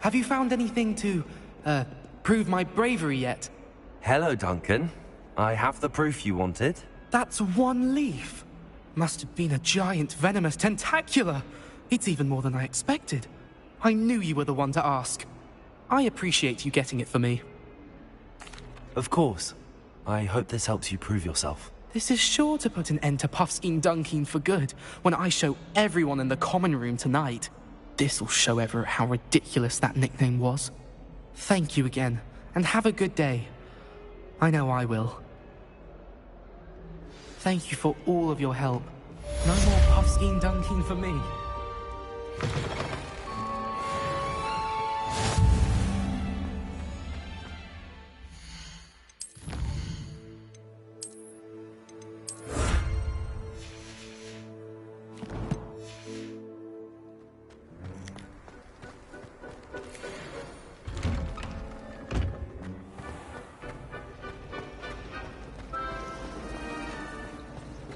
Have you found anything to, prove my bravery yet? Hello, Duncan. I have the proof you wanted. That's one leaf. Must have been a giant venomous tentacula. It's even more than I expected. I knew you were the one to ask. I appreciate you getting it for me. Of course. I hope this helps you prove yourself. This is sure to put an end to Puffskein Dunkin for good when I show everyone in the common room tonight. This'll show Everett how ridiculous that nickname was. Thank you again, and have a good day. I know I will. Thank you for all of your help. No more Puffskein Dunkin for me.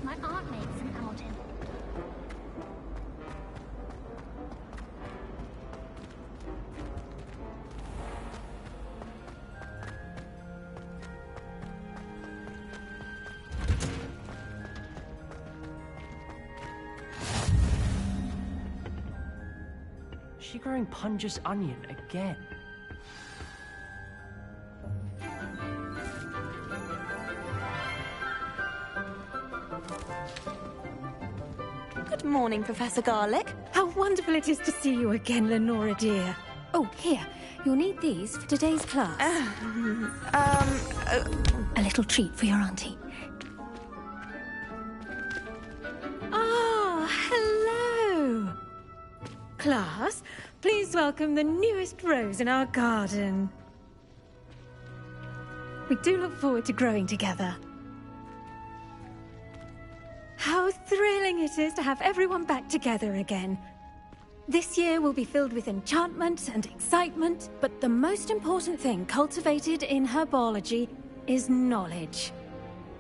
My aunt made some outing. She growing Punja's onion again. Good morning, Professor Garlic. How wonderful it is to see you again, Lenora dear. Oh, here. You'll need these for today's class. A little treat for your auntie. Ah, hello. Class, please welcome the newest rose in our garden. We do look forward to growing together. How thrilling it is to have everyone back together again. This year will be filled with enchantment and excitement, but the most important thing cultivated in herbology is knowledge.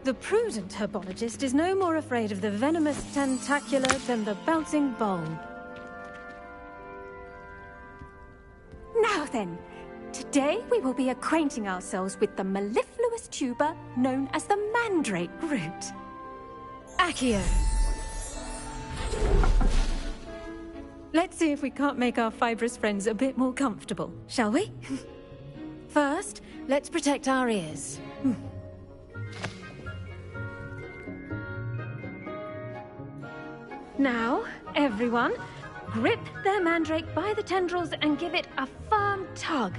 The prudent herbologist is no more afraid of the venomous tentacula than the bouncing bulb. Now then, today we will be acquainting ourselves with the mellifluous tuber known as the mandrake root. Accio. Let's see if we can't make our fibrous friends a bit more comfortable, shall we? First, let's protect our ears. Now, everyone, grip their mandrake by the tendrils and give it a firm tug.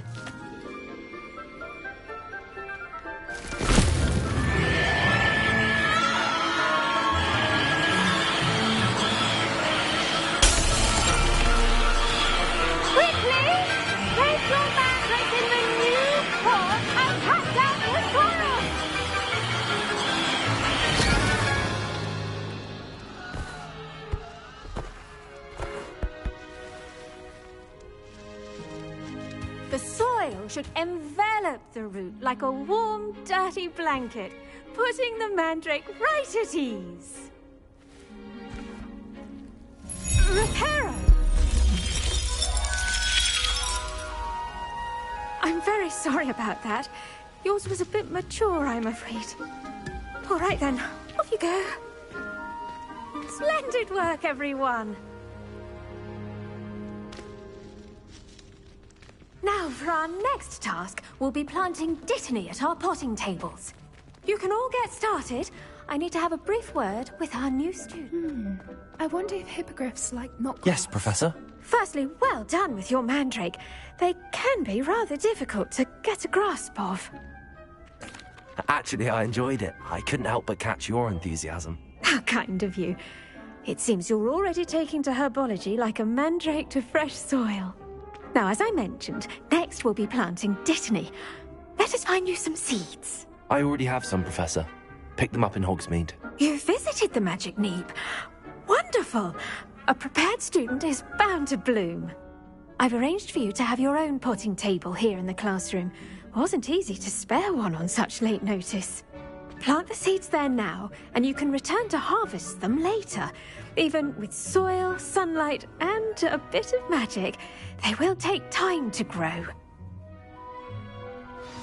Should envelop the root like a warm, dirty blanket, putting the mandrake right at ease. Reparo! I'm very sorry about that. Yours was a bit mature, I'm afraid. All right then, off you go. Splendid work, everyone. Now, for our next task, we'll be planting dittany at our potting tables. You can all get started. I need to have a brief word with our new student. I wonder if hippogriffs like knotgrass. Yes, Professor. Firstly, well done with your mandrake. They can be rather difficult to get a grasp of. Actually, I enjoyed it. I couldn't help but catch your enthusiasm. How kind of you. It seems you're already taking to herbology like a mandrake to fresh soil. Now, as I mentioned, next we'll be planting dittany. Let us find you some seeds. I already have some, Professor. Picked them up in Hogsmeade. You visited the Magic Neep. Wonderful. A prepared student is bound to bloom. I've arranged for you to have your own potting table here in the classroom. Wasn't easy to spare one on such late notice. Plant the seeds there now, and you can return to harvest them later. Even with soil, sunlight, and a bit of magic, they will take time to grow.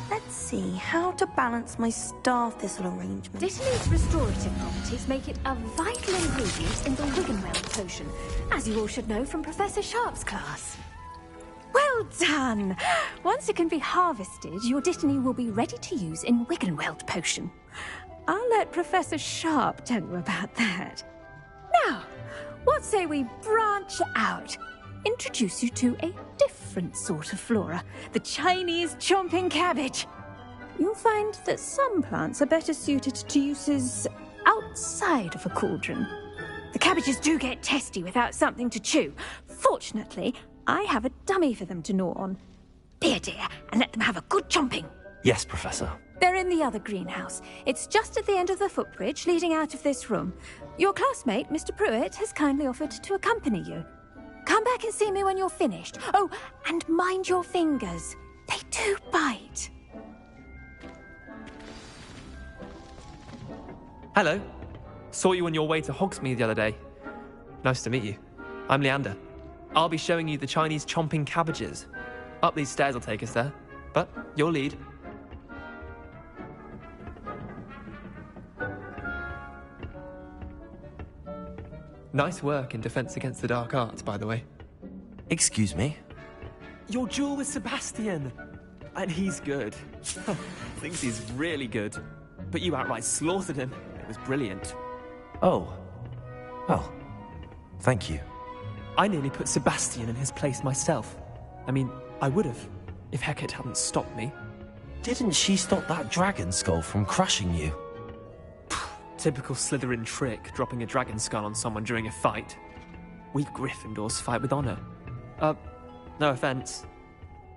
Let's see how to balance my star thistle arrangement. Dittany's restorative properties make it a vital ingredient in the Wiggenweld potion, as you all should know from Professor Sharp's class. Well done! Once it can be harvested, your Dittany will be ready to use in Wiggenweld potion. I'll let Professor Sharp tell you about that. Now, what say we branch out? Introduce you to a different sort of flora, the Chinese chomping cabbage. You'll find that some plants are better suited to uses outside of a cauldron. The cabbages do get testy without something to chew. Fortunately, I have a dummy for them to gnaw on. Be a dear and let them have a good chomping. Yes, Professor. They're in the other greenhouse. It's just at the end of the footbridge leading out of this room. Your classmate, Mr. Pruitt, has kindly offered to accompany you. Come back and see me when you're finished. Oh, and mind your fingers. They do bite. Hello. Saw you on your way to Hogsmeade the other day. Nice to meet you. I'm Leander. I'll be showing you the Chinese chomping cabbages. Up these stairs will take us there, but your lead. Nice work in Defense Against the Dark Arts, by the way. Excuse me? Your duel with Sebastian! And he's good. Thinks he's really good. But you outright slaughtered him. It was brilliant. Oh. Well, thank you. I nearly put Sebastian in his place myself. I mean, I would have, if Hecate hadn't stopped me. Didn't she stop that dragon skull from crushing you? Typical Slytherin trick, dropping a dragon skull on someone during a fight. We Gryffindors fight with honor. No offense.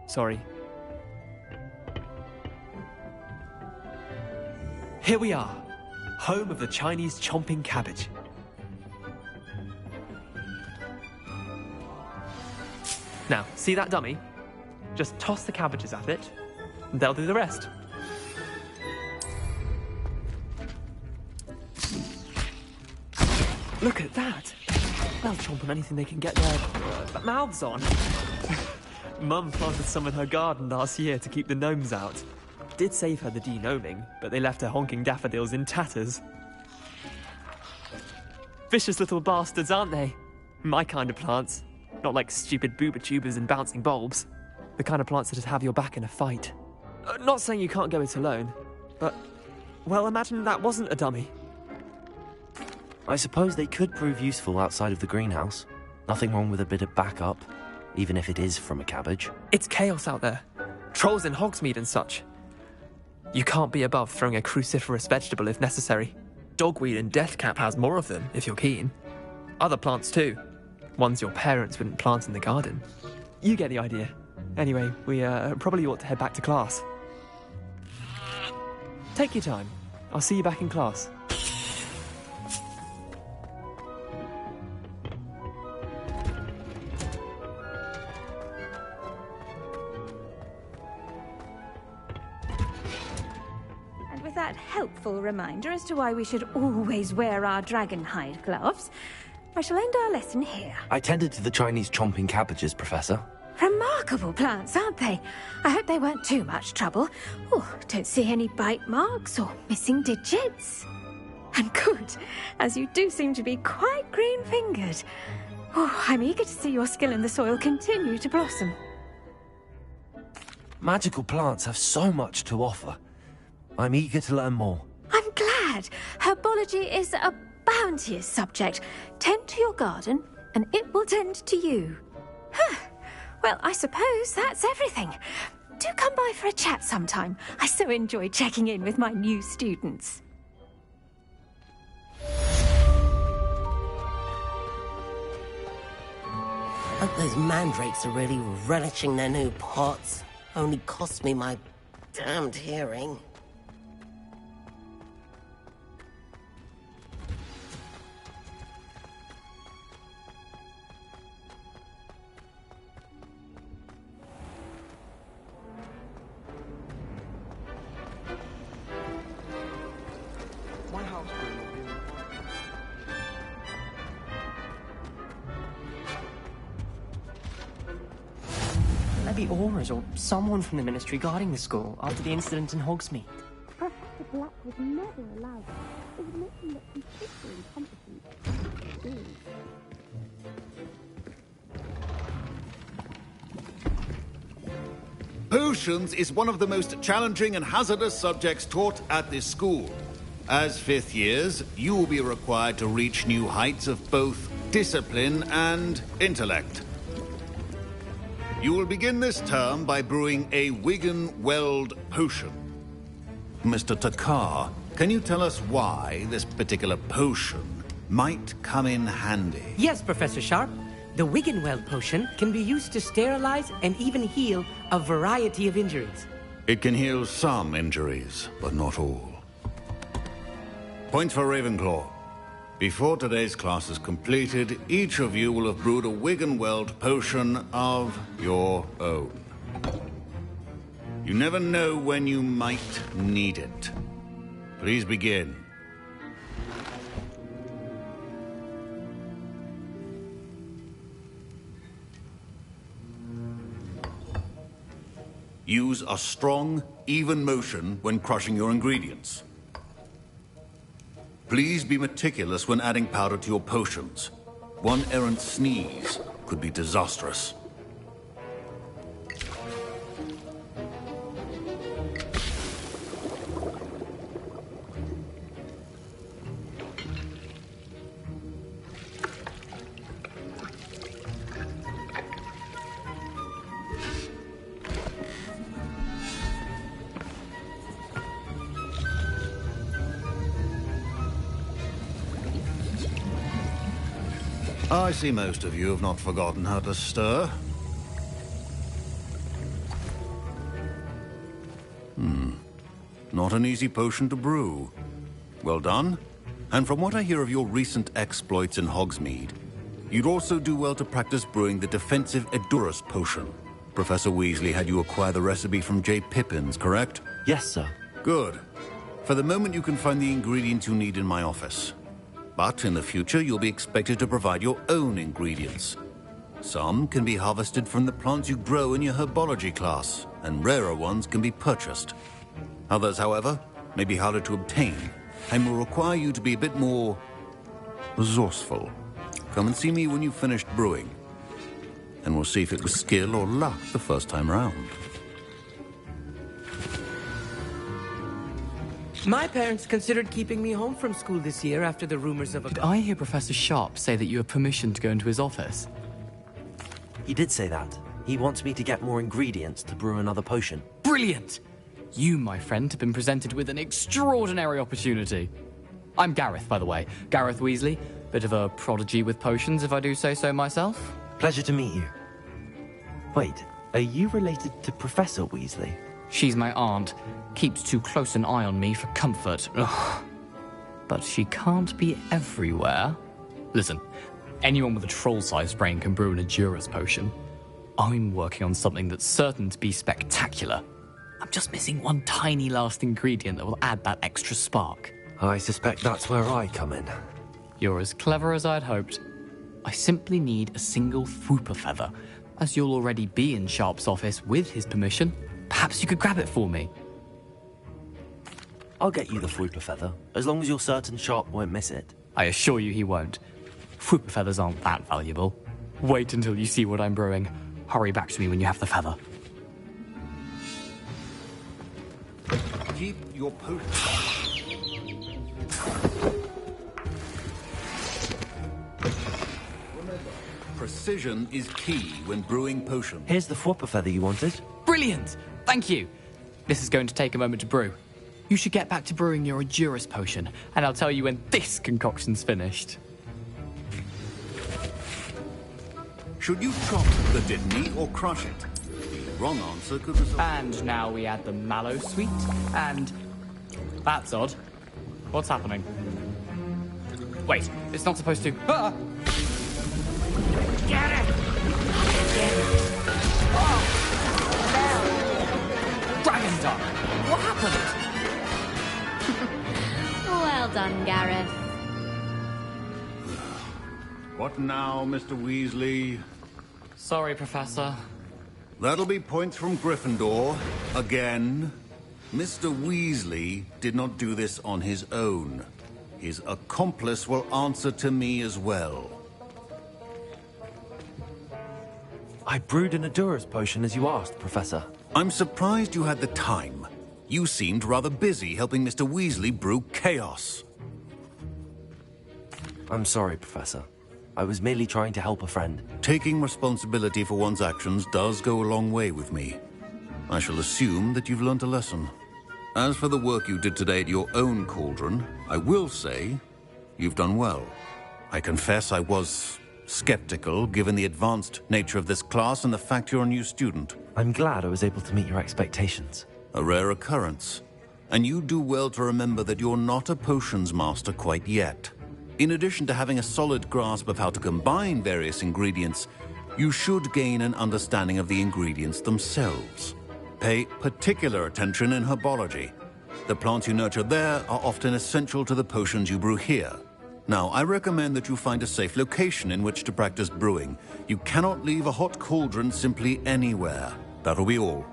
Sorry. Here we are, home of the Chinese chomping cabbage. Now, see that dummy? Just toss the cabbages at it, and they'll do the rest. Look at that! They'll chomp on anything they can get their mouths on. Mum planted some in her garden last year to keep the gnomes out. Did save her the de-gnoming, but they left her honking daffodils in tatters. Vicious little bastards, aren't they? My kind of plants. Not like stupid booba tubers and bouncing bulbs. The kind of plants that just have your back in a fight. Not saying you can't go it alone, but... well, imagine that wasn't a dummy. I suppose they could prove useful outside of the greenhouse. Nothing wrong with a bit of backup, even if it is from a cabbage. It's chaos out there. Trolls in Hogsmeade and such. You can't be above throwing a cruciferous vegetable if necessary. Dogweed and deathcap has more of them, if you're keen. Other plants too. Ones your parents wouldn't plant in the garden. You get the idea. Anyway, we probably ought to head back to class. Take your time. I'll see you back in class. That helpful reminder as to why we should always wear our dragon hide gloves, I shall end our lesson here. I tended to the Chinese chomping cabbages, Professor. Remarkable plants, aren't they? I hope they weren't too much trouble. Oh, don't see any bite marks or missing digits. And good, as you do seem to be quite green-fingered. Oh, I'm eager to see your skill in the soil continue to blossom. Magical plants have so much to offer. I'm eager to learn more. I'm glad. Herbology is a bounteous subject. Tend to your garden, and it will tend to you. Well, I suppose that's everything. Do come by for a chat sometime. I so enjoy checking in with my new students. Hope those mandrakes are really relishing their new pots. Only cost me my damned hearing. be Aura's or someone from the Ministry guarding the school after the incident in Hogsmeade. Professor Black was never allowed. It would make him look completely incompetent. Potions is one of the most challenging and hazardous subjects taught at this school. As fifth years, you will be required to reach new heights of both discipline and intellect. You will begin this term by brewing a Wigan-Weld potion. Mr. Takar, can you tell us why this particular potion might come in handy? Yes, Professor Sharp. The Wigan-Weld potion can be used to sterilize and even heal a variety of injuries. It can heal some injuries, but not all. Points for Ravenclaw. Before today's class is completed, each of you will have brewed a Wigan-Weld potion of your own. You never know when you might need it. Please begin. Use a strong, even motion when crushing your ingredients. Please be meticulous when adding powder to your potions. One errant sneeze could be disastrous. I see most of you have not forgotten how to stir. Not an easy potion to brew. Well done. And from what I hear of your recent exploits in Hogsmeade, you'd also do well to practice brewing the defensive Edurus potion. Professor Weasley had you acquire the recipe from J. Pippins, correct? Yes, sir. Good. For the moment, you can find the ingredients you need in my office. But in the future, you'll be expected to provide your own ingredients. Some can be harvested from the plants you grow in your herbology class, and rarer ones can be purchased. Others, however, may be harder to obtain, and will require you to be a bit more resourceful. Come and see me when you've finished brewing, and we'll see if it was skill or luck the first time round. My parents considered keeping me home from school this year after the rumors of a... Did I hear Professor Sharp say that you have permission to go into his office? He did say that. He wants me to get more ingredients to brew another potion. Brilliant! You, my friend, have been presented with an extraordinary opportunity. I'm Gareth, by the way. Gareth Weasley. Bit of a prodigy with potions, if I do say so myself. Pleasure to meet you. Wait, are you related to Professor Weasley? She's my aunt. Keeps too close an eye on me for comfort. Ugh. But she can't be everywhere. Listen, anyone with a troll-sized brain can brew an Edurus potion. I'm working on something that's certain to be spectacular. I'm just missing one tiny last ingredient that will add that extra spark. I suspect that's where I come in. You're as clever as I'd hoped. I simply need a single Fwooper feather. As you'll already be in Sharp's office with his permission, perhaps you could grab it for me. I'll get you the Fwooper feather, as long as you're certain Sharp won't miss it. I assure you he won't. Fwooper feathers aren't that valuable. Wait until you see what I'm brewing. Hurry back to me when you have the feather. Keep your potion. Remember, precision is key when brewing potions. Here's the Fwooper feather you wanted. Brilliant! Thank you. This is going to take a moment to brew. You should get back to brewing your Edurus potion, and I'll tell you when this concoction's finished. Should you chop the Dittany or crush it? The wrong answer could result... And now we add the mallow sweet, and... That's odd. What's happening? Wait, it's not supposed to... Ah! Get it! Dragon Duck! What happened? Well done, Gareth. What now, Mr. Weasley? Sorry, Professor. That'll be points from Gryffindor. Again. Mr. Weasley did not do this on his own. His accomplice will answer to me as well. I brewed an Adura's potion as you asked, Professor. I'm surprised you had the time. You seemed rather busy helping Mr. Weasley brew chaos. I'm sorry, Professor. I was merely trying to help a friend. Taking responsibility for one's actions does go a long way with me. I shall assume that you've learnt a lesson. As for the work you did today at your own cauldron, I will say you've done well. I confess I was skeptical, given the advanced nature of this class and the fact you're a new student. I'm glad I was able to meet your expectations. A rare occurrence. And you do well to remember that you're not a potions master quite yet. In addition to having a solid grasp of how to combine various ingredients, you should gain an understanding of the ingredients themselves. Pay particular attention in herbology. The plants you nurture there are often essential to the potions you brew here. Now, I recommend that you find a safe location in which to practice brewing. You cannot leave a hot cauldron simply anywhere. That'll be all.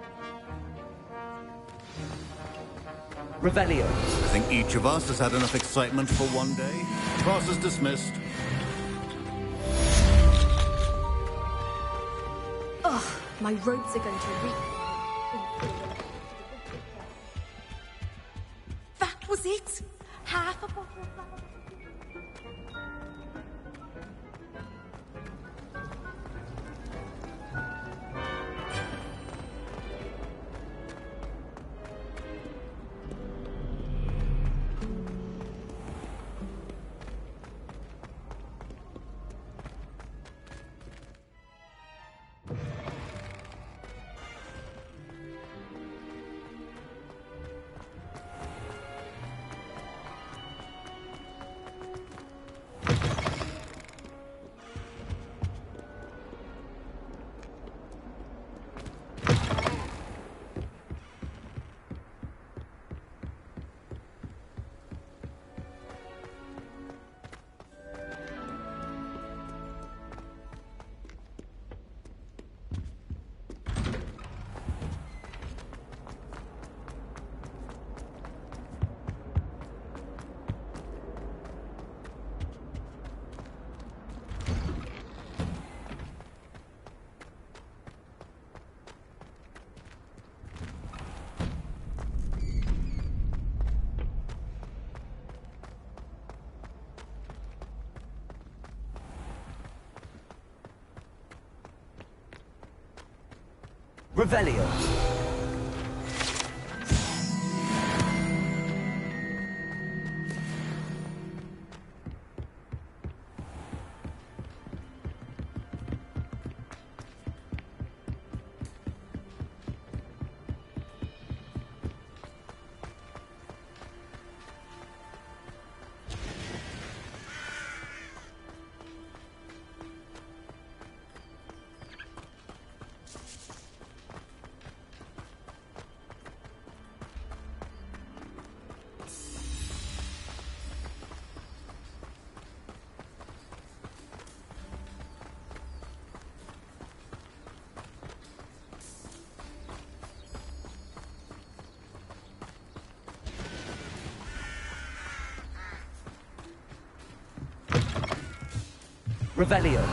Revelio. I think each of us has had enough excitement for one day. Class is dismissed. Ugh, my robes are going to reek. That was it? Half a bottle of that. Revelio. Revelio.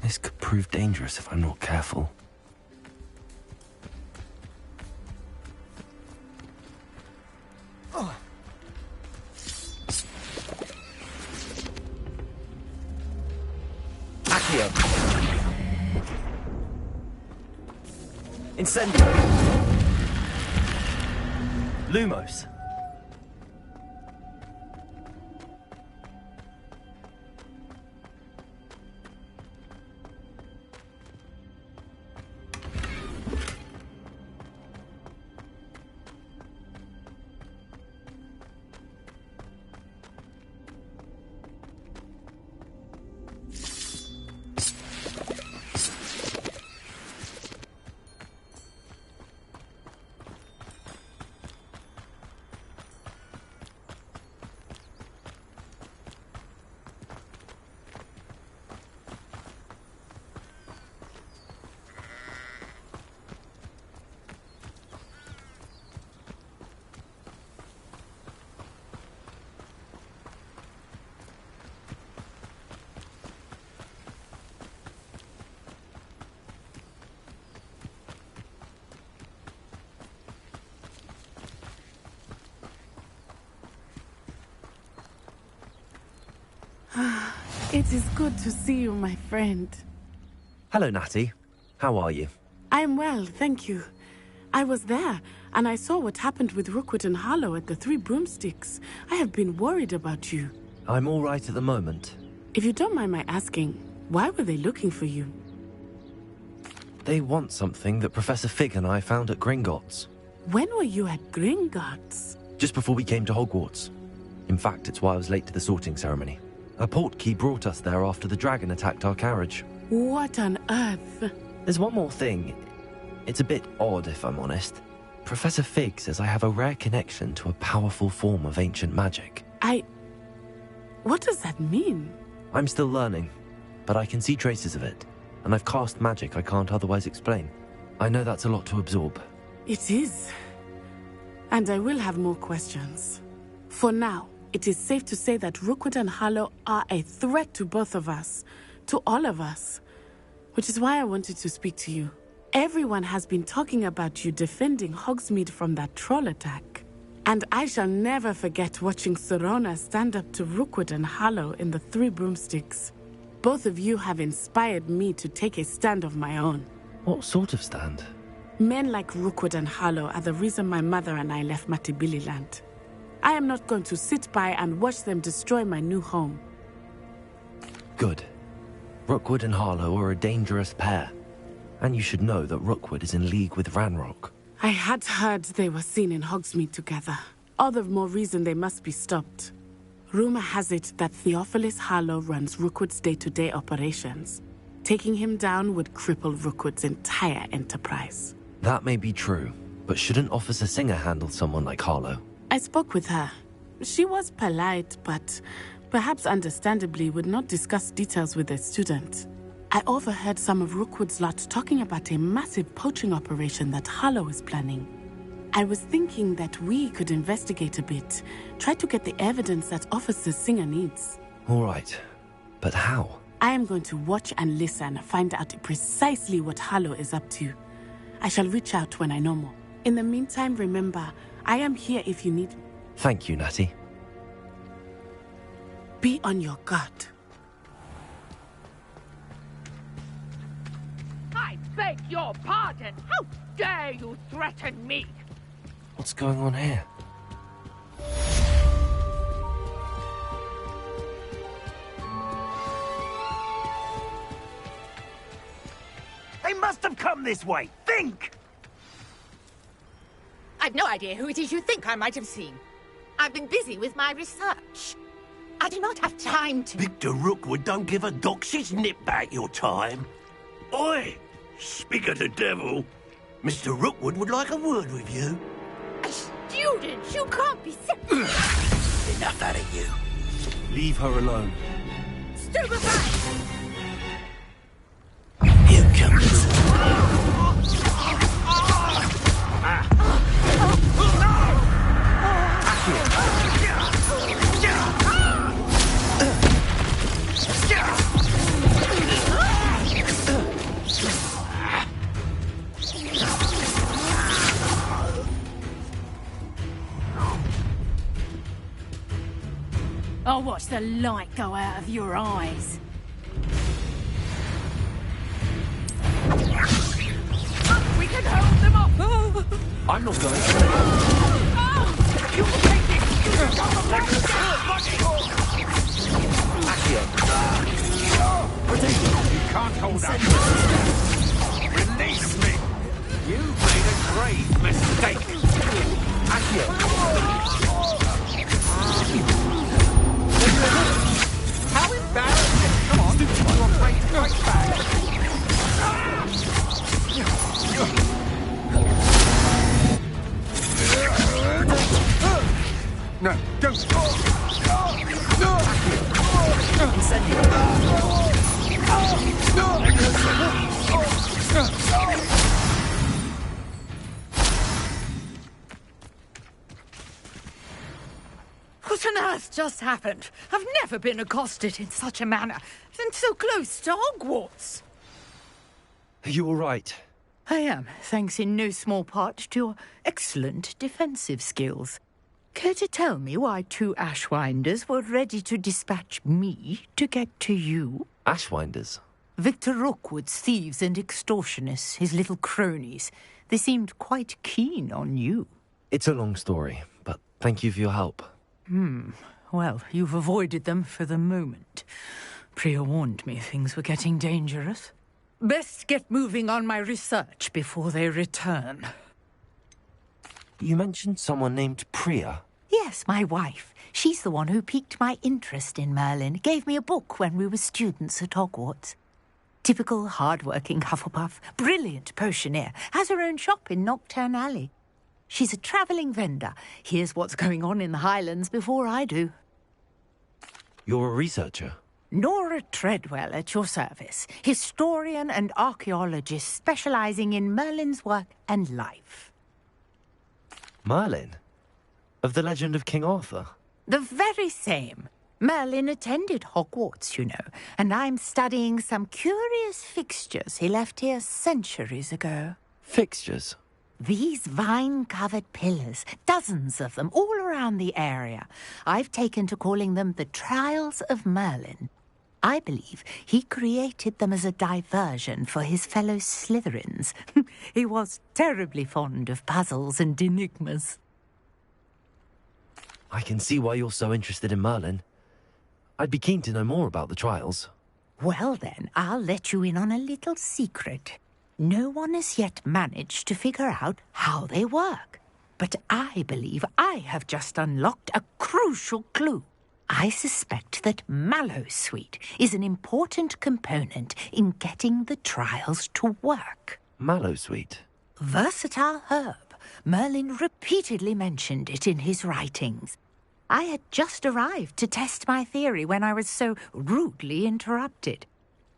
This could prove dangerous if I'm not careful. Incendio. Lumos. It is good to see you, my friend. Hello, Natty. How are you? I'm well, thank you. I was there, and I saw what happened with Rookwood and Harlow at the Three Broomsticks. I have been worried about you. I'm all right at the moment. If you don't mind my asking, why were they looking for you? They want something that Professor Fig and I found at Gringotts. When were you at Gringotts? Just before we came to Hogwarts. In fact, it's why I was late to the sorting ceremony. A portkey brought us there after the dragon attacked our carriage. What on earth? There's one more thing. It's a bit odd, if I'm honest. Professor Fig says I have a rare connection to a powerful form of ancient magic. What does that mean? I'm still learning, but I can see traces of it, and I've cast magic I can't otherwise explain. I know that's a lot to absorb. It is. And I will have more questions. For now, it is safe to say that Rookwood and Harlow are a threat to both of us, to all of us, which is why I wanted to speak to you. Everyone has been talking about you defending Hogsmeade from that troll attack. And I shall never forget watching Serona stand up to Rookwood and Harlow in the Three Broomsticks. Both of you have inspired me to take a stand of my own. What sort of stand? Men like Rookwood and Harlow are the reason my mother and I left Matibililand. I am not going to sit by and watch them destroy my new home. Good. Rookwood and Harlow are a dangerous pair. And you should know that Rookwood is in league with Ranrock. I had heard they were seen in Hogsmeade together. All the more reason they must be stopped. Rumor has it that Theophilus Harlow runs Rookwood's day-to-day operations. Taking him down would cripple Rookwood's entire enterprise. That may be true, but shouldn't Officer Singer handle someone like Harlow? I spoke with her. She was polite, but perhaps understandably would not discuss details with a student. I overheard some of Rookwood's lot talking about a massive poaching operation that Harlow is planning. I was thinking that we could investigate a bit, try to get the evidence that Officer Singer needs. All right, but how? I am going to watch and listen, find out precisely what Harlow is up to. I shall reach out when I know more. In the meantime, remember, I am here if you need me. Thank you, Natty. Be on your guard. I beg your pardon! How dare you threaten me? What's going on here? They must have come this way! Think! I've no idea who it is you think I might have seen. I've been busy with my research. I do not have time to... Victor Rookwood don't give a doxy's nip back your time. Oi! Speak of the devil. Mr. Rookwood would like a word with you. A student? You can't be... Enough out of you. Leave her alone. Stupefy! Here comes... I'll watch the light go out of your eyes. We can hold them off! I'm not going You will take it! You can't hold up. Release me! You've made a grave mistake. How embarrassing! Come on, you're afraid to fight back. No, don't. What on earth just happened? I've never been accosted in such a manner, and so close to Hogwarts. Are you all right? I am, thanks in no small part to your excellent defensive skills. Care to tell me why 2 Ashwinders were ready to dispatch me to get to you? Ashwinders? Victor Rookwood's thieves and extortionists, his little cronies. They seemed quite keen on you. It's a long story, but thank you for your help. Well, you've avoided them for the moment. Priya warned me things were getting dangerous. Best get moving on my research before they return. You mentioned someone named Priya. Yes, my wife. She's the one who piqued my interest in Merlin. Gave me a book when we were students at Hogwarts. Typical hard-working Hufflepuff. Brilliant potioneer. Has her own shop in Knockturn Alley. She's a travelling vendor. Hears what's going on in the Highlands before I do. You're a researcher? Nora Treadwell at your service. Historian and archaeologist specialising in Merlin's work and life. Merlin? Of the legend of King Arthur? The very same. Merlin attended Hogwarts, you know, and I'm studying some curious fixtures he left here centuries ago. Fixtures? These vine-covered pillars, dozens of them, all around the area. I've taken to calling them the Trials of Merlin. I believe he created them as a diversion for his fellow Slytherins. He was terribly fond of puzzles and enigmas. I can see why you're so interested in Merlin. I'd be keen to know more about the trials. Well then, I'll let you in on a little secret. No one has yet managed to figure out how they work. But I believe I have just unlocked a crucial clue. I suspect that Mallowsweet is an important component in getting the trials to work. Mallowsweet? Versatile herb. Merlin repeatedly mentioned it in his writings. I had just arrived to test my theory when I was so rudely interrupted.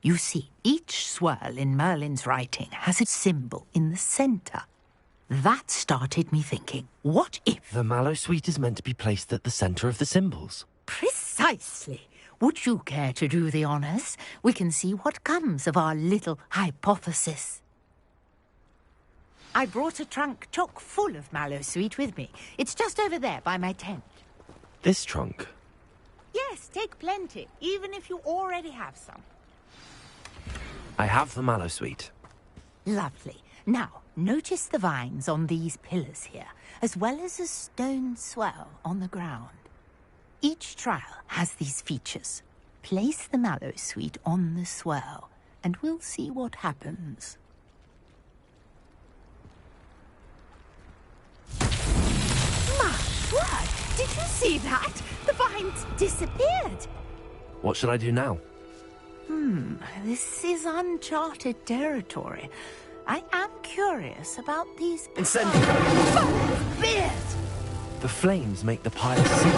You see, each swirl in Merlin's writing has a symbol in the centre. That started me thinking, what if... The Mallowsweet is meant to be placed at the centre of the symbols. Precisely. Would you care to do the honours? We can see what comes of our little hypothesis. I brought a trunk chock full of Mallowsweet with me. It's just over there by my tent. This trunk? Yes, take plenty, even if you already have some. I have the Mallowsweet. Lovely. Now, notice the vines on these pillars here, as well as a stone swell on the ground. Each trial has these features. Place the Mallowsweet on the swell, and we'll see what happens. My word! Did you see that? The vines disappeared. What should I do now? This is uncharted territory. I am curious about these... Incendio! Beard! The flames make the pile sink.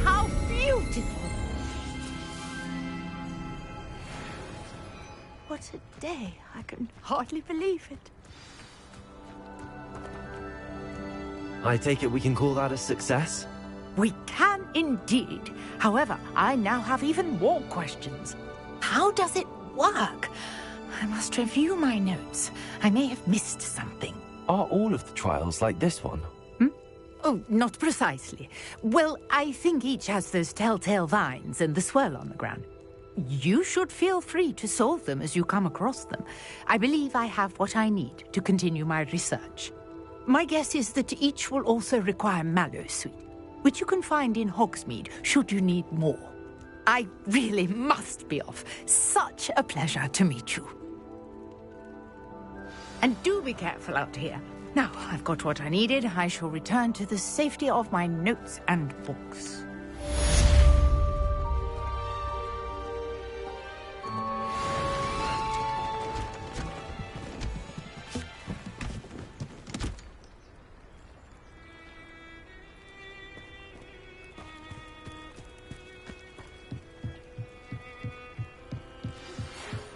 How beautiful! What a day. I can hardly believe it. I take it we can call that a success? We can indeed. However, I now have even more questions. How does it work? I must review my notes. I may have missed something. Are all of the trials like this one? Oh, not precisely. Well, I think each has those telltale vines and the swirl on the ground. You should feel free to solve them as you come across them. I believe I have what I need to continue my research. My guess is that each will also require Mallowsweet, which you can find in Hogsmeade should you need more. I really must be off. Such a pleasure to meet you. And do be careful out here. Now, I've got what I needed. I shall return to the safety of my notes and books.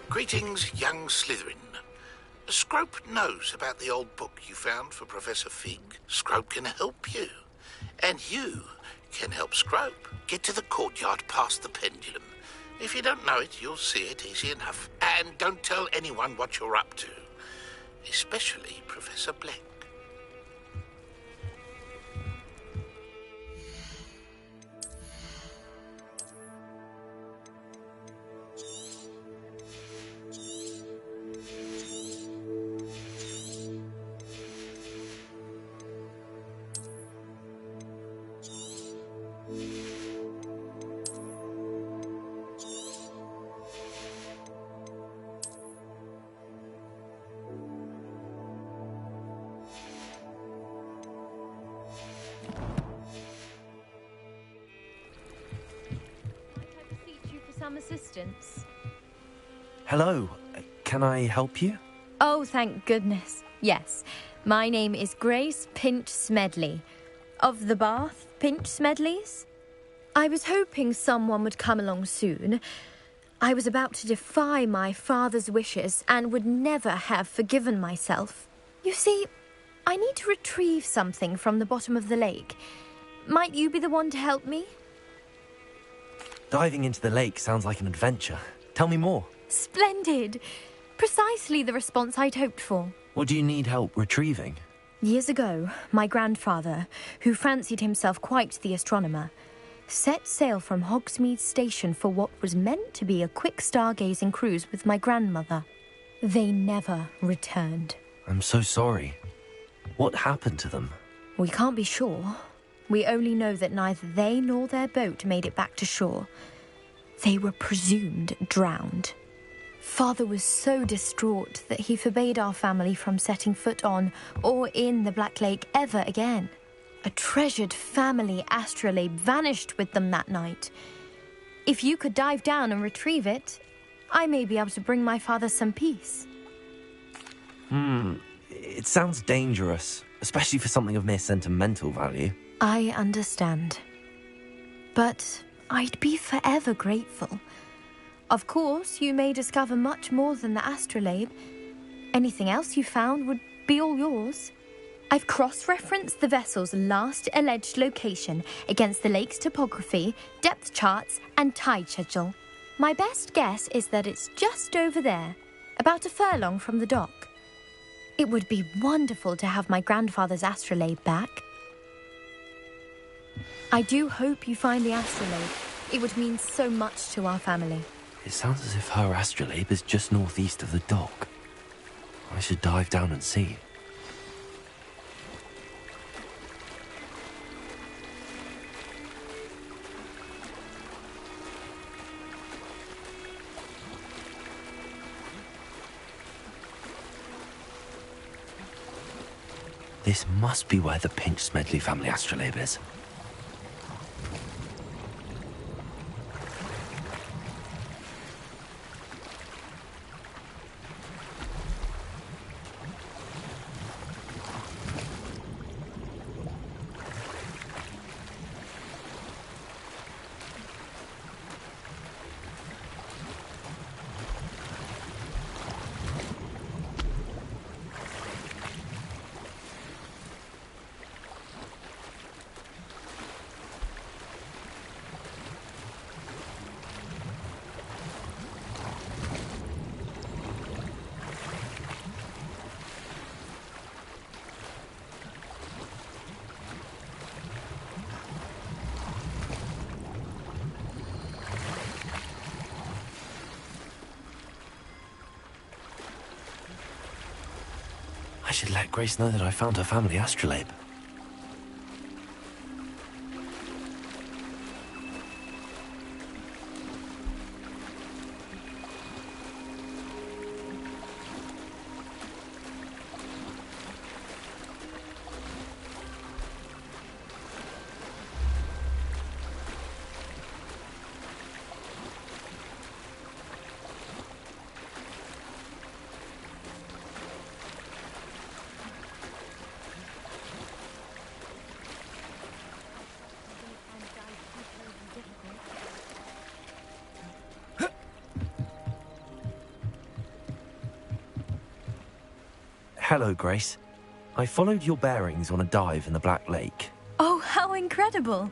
Greetings, young Slytherin. Scrope knows about the old book you found for Professor Fig. Scrope can help you. And you can help Scrope. Get to the courtyard past the pendulum. If you don't know it, you'll see it easy enough. And don't tell anyone what you're up to. Especially Professor Black. Some assistance. Hello, can I help you? Oh, thank goodness. Yes, my name is Grace Pinch Smedley, of the Bath Pinch Smedleys. I was hoping someone would come along soon. I was about to defy my father's wishes and would never have forgiven myself. You see, I need to retrieve something from the bottom of the lake. Might you be the one to help me? Diving into the lake sounds like an adventure. Tell me more. Splendid! Precisely the response I'd hoped for. What do you need help retrieving? Years ago, my grandfather, who fancied himself quite the astronomer, set sail from Hogsmeade Station for what was meant to be a quick stargazing cruise with my grandmother. They never returned. I'm so sorry. What happened to them? We can't be sure. We only know that neither they nor their boat made it back to shore. They were presumed drowned. Father was so distraught that he forbade our family from setting foot on or in the Black Lake ever again. A treasured family astrolabe vanished with them that night. If you could dive down and retrieve it, I may be able to bring my father some peace. It sounds dangerous, especially for something of mere sentimental value. I understand. But I'd be forever grateful. Of course, you may discover much more than the astrolabe. Anything else you found would be all yours. I've cross-referenced the vessel's last alleged location against the lake's topography, depth charts, and tide schedule. My best guess is that it's just over there, about a furlong from the dock. It would be wonderful to have my grandfather's astrolabe back. I do hope you find the astrolabe. It would mean so much to our family. It sounds as if her astrolabe is just northeast of the dock. I should dive down and see. This must be where the Pinch Smedley family astrolabe is. I should let Grace know that I found her family astrolabe. Hello, Grace. I followed your bearings on a dive in the Black Lake. Oh, how incredible!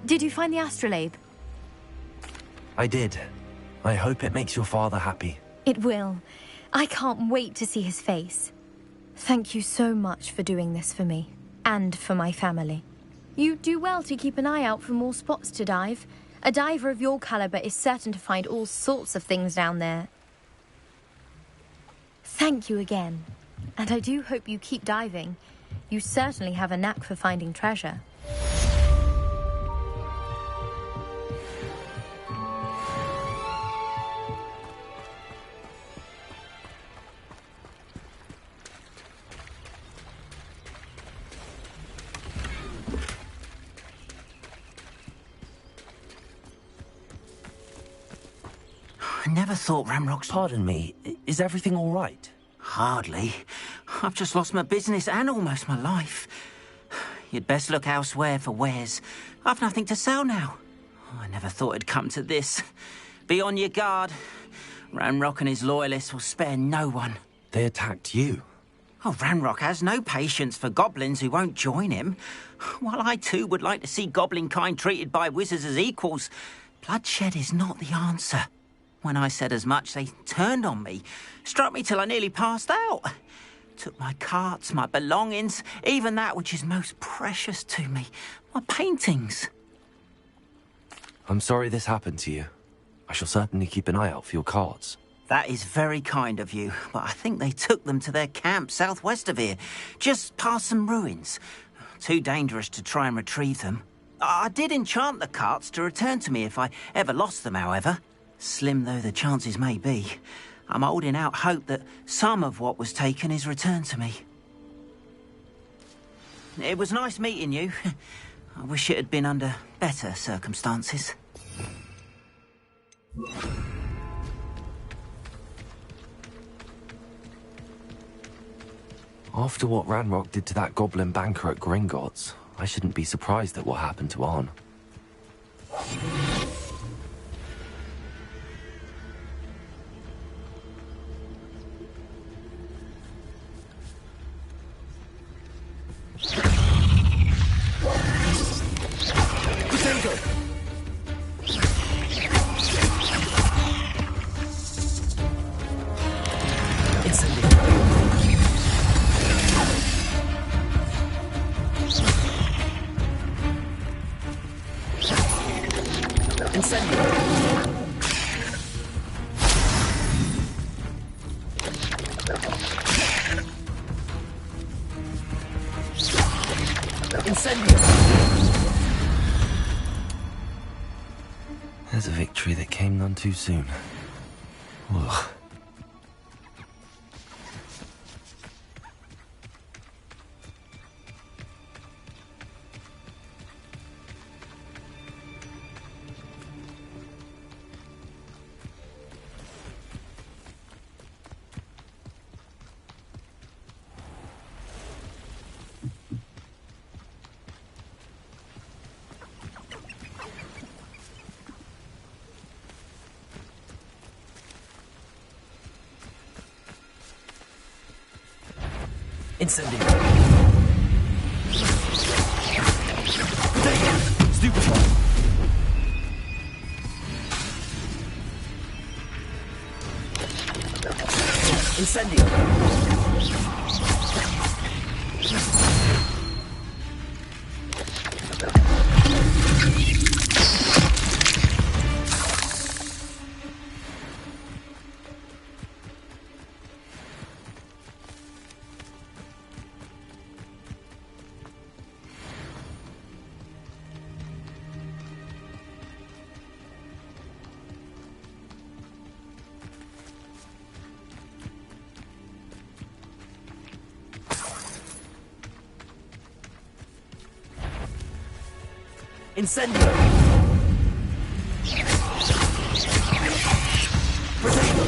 Did you find the astrolabe? I did. I hope it makes your father happy. It will. I can't wait to see his face. Thank you so much for doing this for me. And for my family. You do well to keep an eye out for more spots to dive. A diver of your caliber is certain to find all sorts of things down there. Thank you again. And I do hope you keep diving. You certainly have a knack for finding treasure. I never thought Ramrock's... Pardon me, is everything all right? Hardly. I've just lost my business and almost my life. You'd best look elsewhere for wares. I've nothing to sell now. I never thought it'd come to this. Be on your guard. Ramrock and his loyalists will spare no one. They attacked you? Oh, Ramrock has no patience for goblins who won't join him. While I too would like to see goblin kind treated by wizards as equals, bloodshed is not the answer. When I said as much, they turned on me, struck me till I nearly passed out. Took my carts, my belongings, even that which is most precious to me, my paintings. I'm sorry this happened to you. I shall certainly keep an eye out for your carts. That is very kind of you, but I think they took them to their camp southwest of here, just past some ruins. Too dangerous to try and retrieve them. I did enchant the carts to return to me if I ever lost them, however. Slim though the chances may be, I'm holding out hope that some of what was taken is returned to me. It was nice meeting you. I wish it had been under better circumstances. After what Ranrock did to that goblin banker at Gringotts, I shouldn't be surprised at what happened to Arn. There's a victory that came none too soon. Ugh. Incendio. Stupefy. Incendio. Incendio! Protego!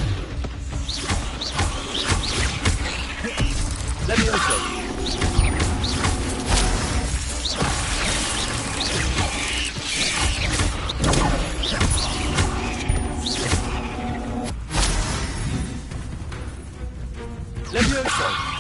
Levioso! Levioso!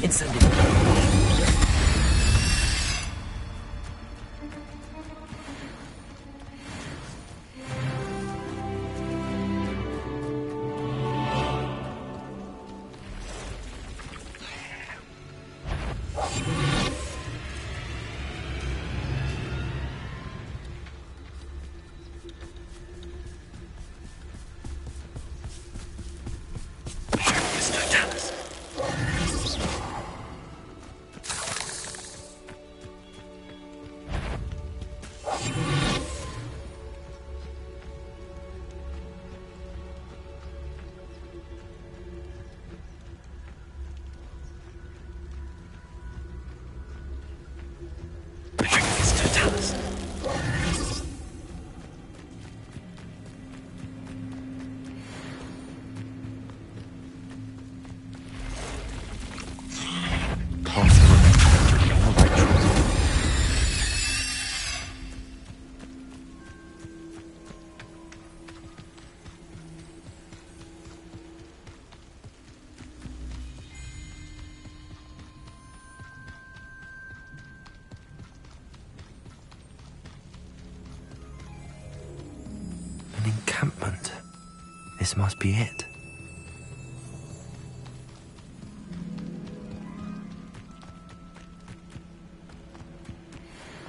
Incendio. Encampment. This must be it.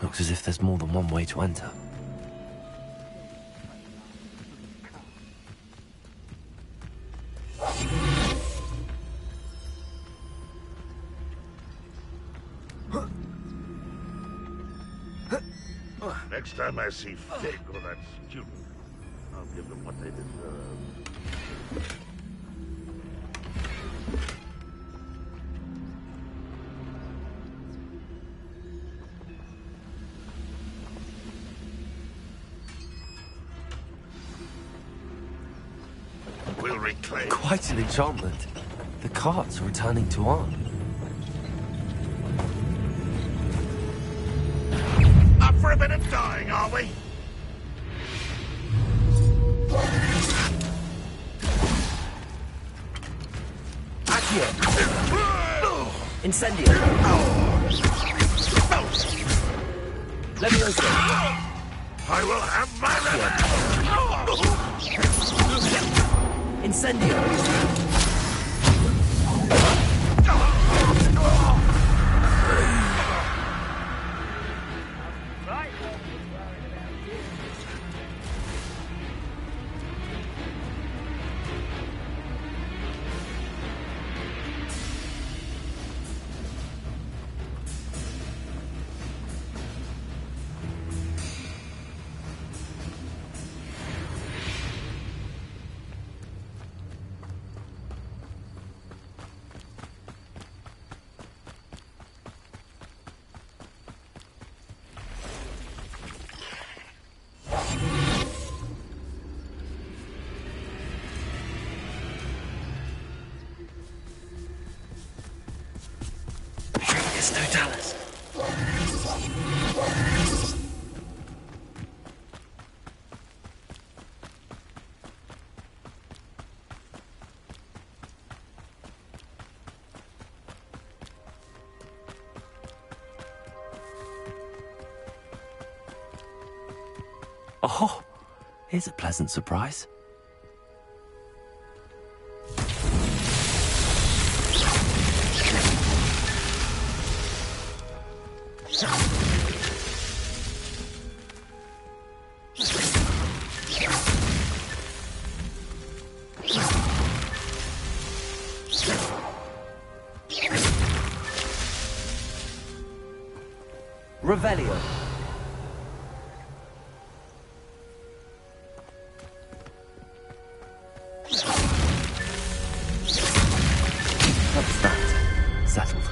Looks as if there's more than one way to enter. Next time I see Fig or that student, I'll give them what they deserve. We'll reclaim. Quite an enchantment. The cart's returning to Arn. Up for a bit of dying, are we? Incendio. Levioso. I will have my Incendio. Totalis. Oh, here's a pleasant surprise. Revelio. That's that. Settled.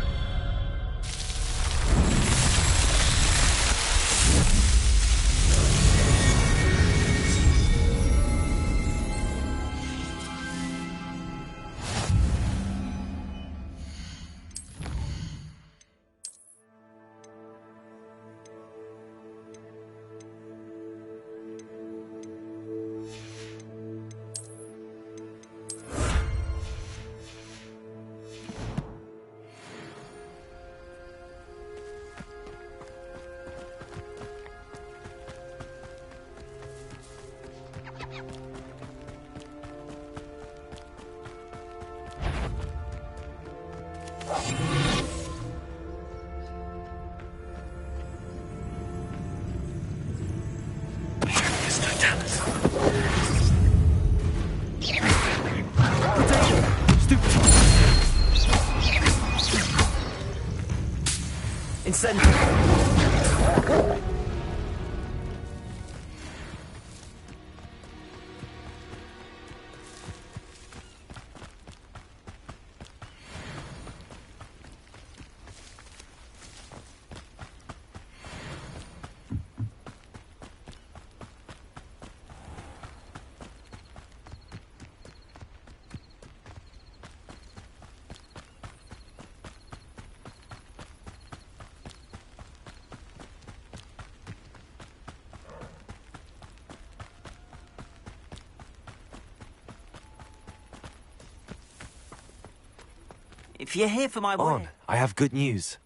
If you're here for my On, I have good news.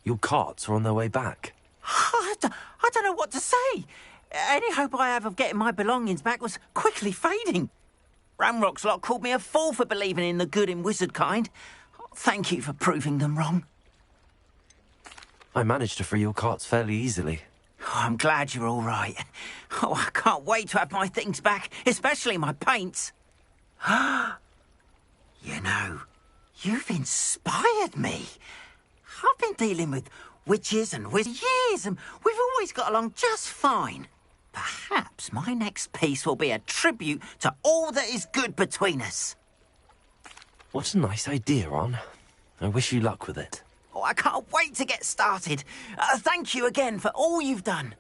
Your carts are on their way back. I don't know what to say. Any hope I have of getting my belongings back was quickly fading. Ramrock's lot called me a fool for believing in the good in wizard kind. Thank you for proving them wrong. I managed to free your carts fairly easily. Oh, I'm glad you're all right. Oh, I can't wait to have my things back, especially my paints. You know, you've inspired me. I've been dealing with witches and wizards for years, and we've always got along just fine. Perhaps my next piece will be a tribute to all that is good between us. What a nice idea, Ron. I wish you luck with it. Oh, I can't wait to get started. Thank you again for all you've done.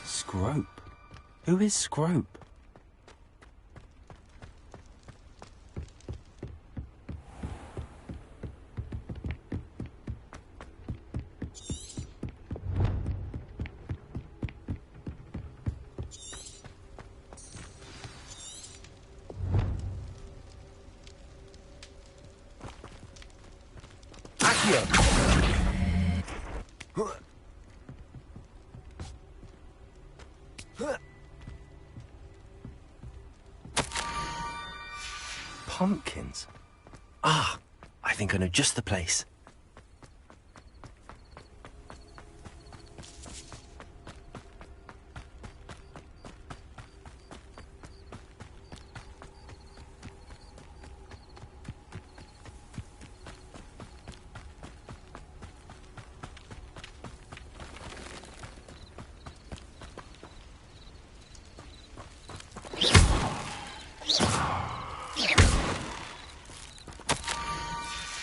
Scrope? Who is Scrope? Pumpkins? Ah, I think I know just the place.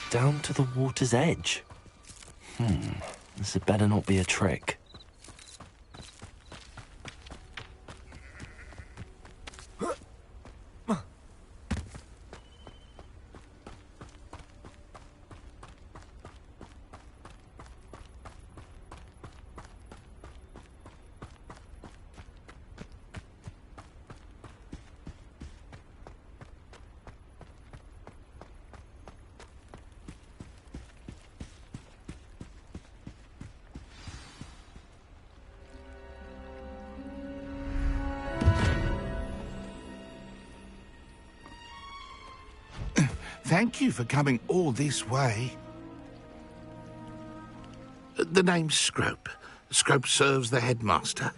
Down to the water's edge. This had better not be a trick. Thank you for coming all this way. The name's Scrope. Scrope serves the headmaster.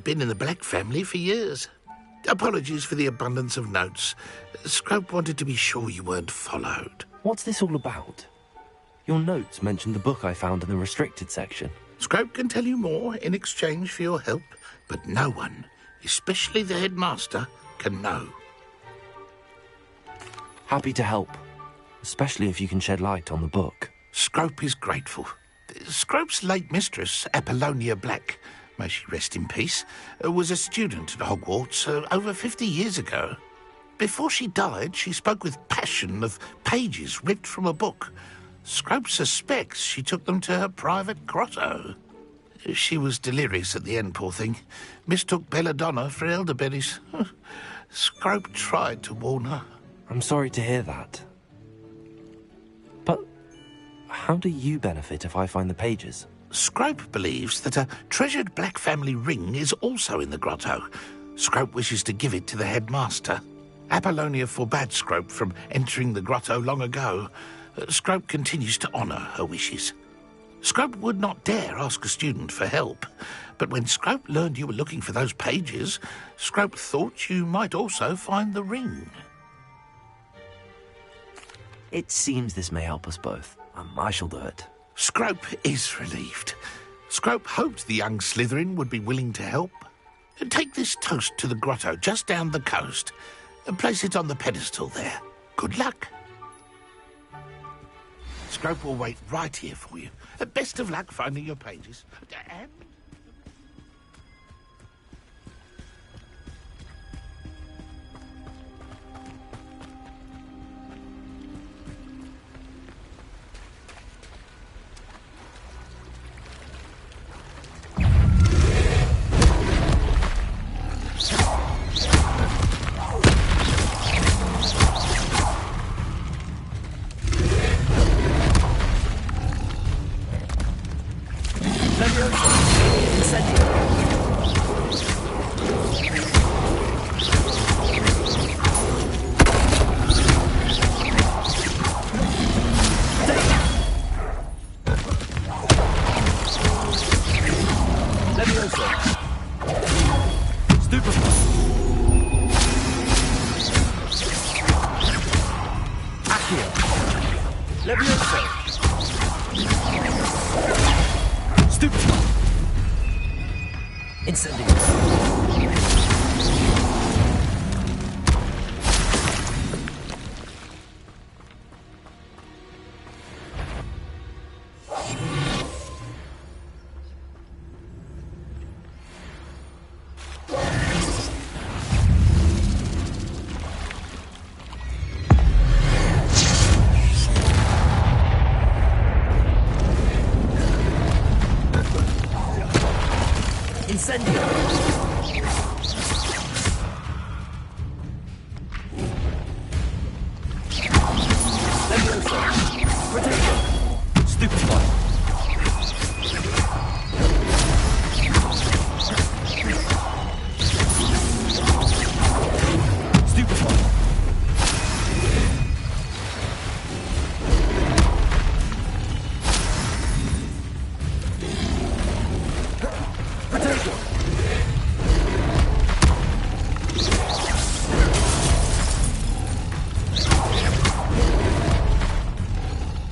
Been in the Black family for years. Apologies for the abundance of notes. Scrope wanted to be sure you weren't followed. What's this all about? Your notes mentioned the book I found in the restricted section. Scrope can tell you more in exchange for your help, but no one, especially the headmaster, can know. Happy to help, especially if you can shed light on the book. Scrope is grateful. Scrope's late mistress, Apollonia Black, may she rest in peace, was a student at Hogwarts over 50 years ago. Before she died, she spoke with passion of pages ripped from a book. Scrope suspects she took them to her private grotto. She was delirious at the end, poor thing. Mistook belladonna for elderberries. Scrope tried to warn her. I'm sorry to hear that. But how do you benefit if I find the pages? Scrope believes that a treasured Black family ring is also in the grotto. Scrope wishes to give it to the headmaster. Apollonia forbade Scrope from entering the grotto long ago. Scrope continues to honour her wishes. Scrope would not dare ask a student for help, but when Scrope learned you were looking for those pages, Scrope thought you might also find the ring. It seems this may help us both. I shall do it. Scrope is relieved. Scrope hoped the young Slytherin would be willing to help. Take this toast to the grotto just down the coast and place it on the pedestal there. Good luck. Scrope will wait right here for you. Best of luck finding your pages. And...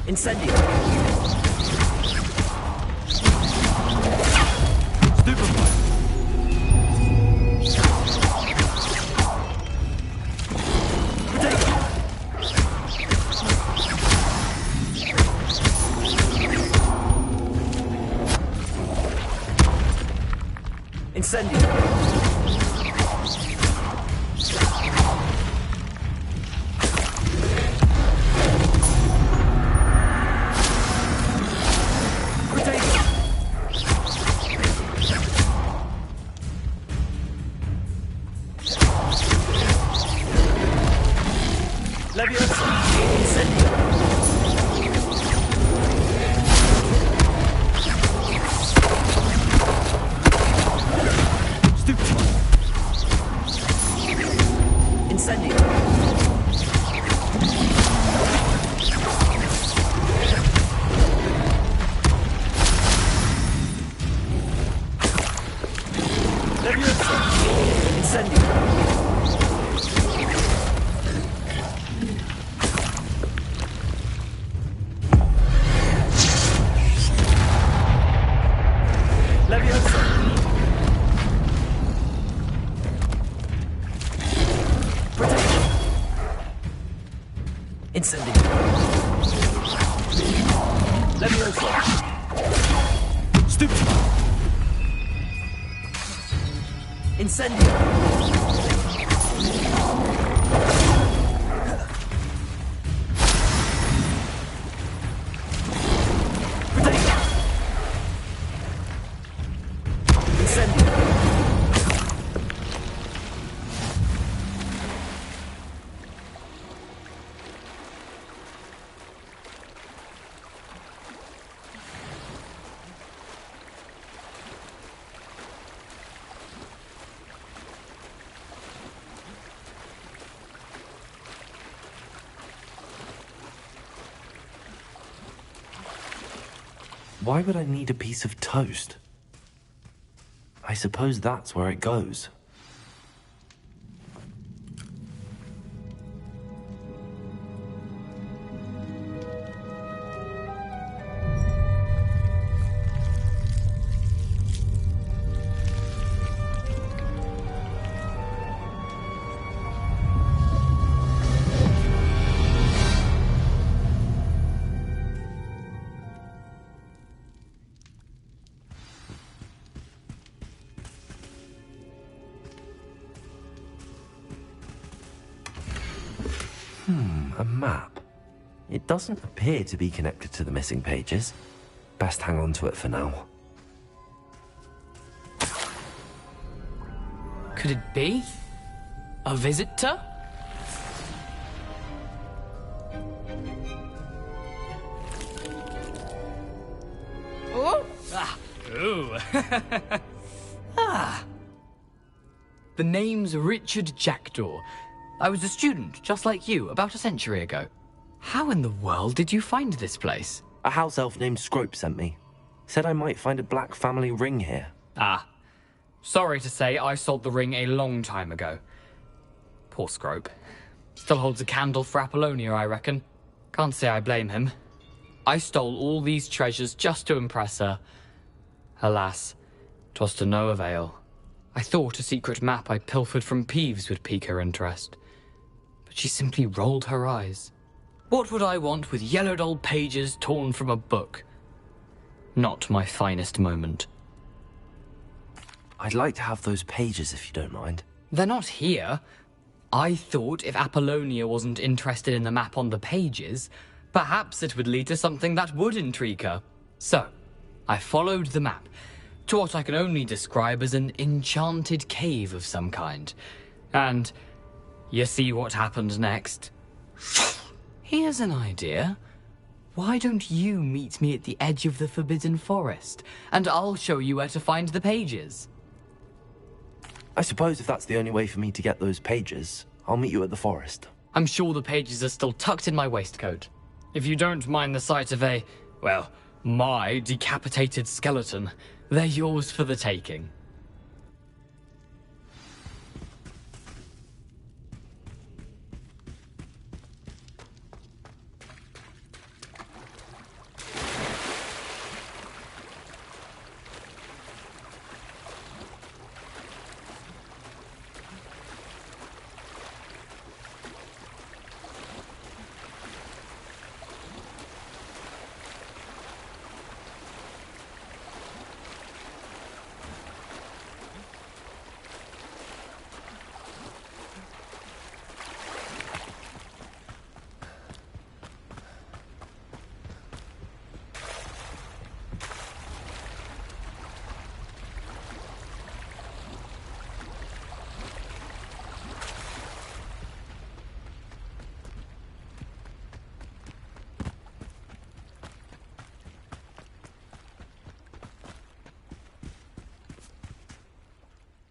Incendio. Leviosa! Incendio! Leviosa! Protection! Incendio! Leviosa! Stupid! Incendio! Protection! Incendio! Why would I need a piece of toast? I suppose that's where it goes. A map. It doesn't appear to be connected to the missing pages. Best hang on to it for now. Could it be? A visitor? Oh! Ah! Ooh! Ah! The name's Richard Jackdaw. I was a student, just like you, about a century ago. How in the world did you find this place? A house elf named Scrope sent me. Said I might find a black family ring here. Ah. Sorry to say, I sold the ring a long time ago. Poor Scrope. Still holds a candle for Apollonia, I reckon. Can't say I blame him. I stole all these treasures just to impress her. Alas, 'twas to no avail. I thought a secret map I pilfered from Peeves would pique her interest. But she simply rolled her eyes. What would I want with yellowed old pages torn from a book? Not my finest moment. I'd like to have those pages if you don't mind. They're not here. I thought if Apollonia wasn't interested in the map on the pages, perhaps it would lead to something that would intrigue her. So, I followed the map to what I can only describe as an enchanted cave of some kind. And you see what happened next? Here's an idea. Why don't you meet me at the edge of the Forbidden Forest, and I'll show you where to find the pages? I suppose if that's the only way for me to get those pages, I'll meet you at the forest. I'm sure the pages are still tucked in my waistcoat. If you don't mind the sight of a, well, my decapitated skeleton, they're yours for the taking.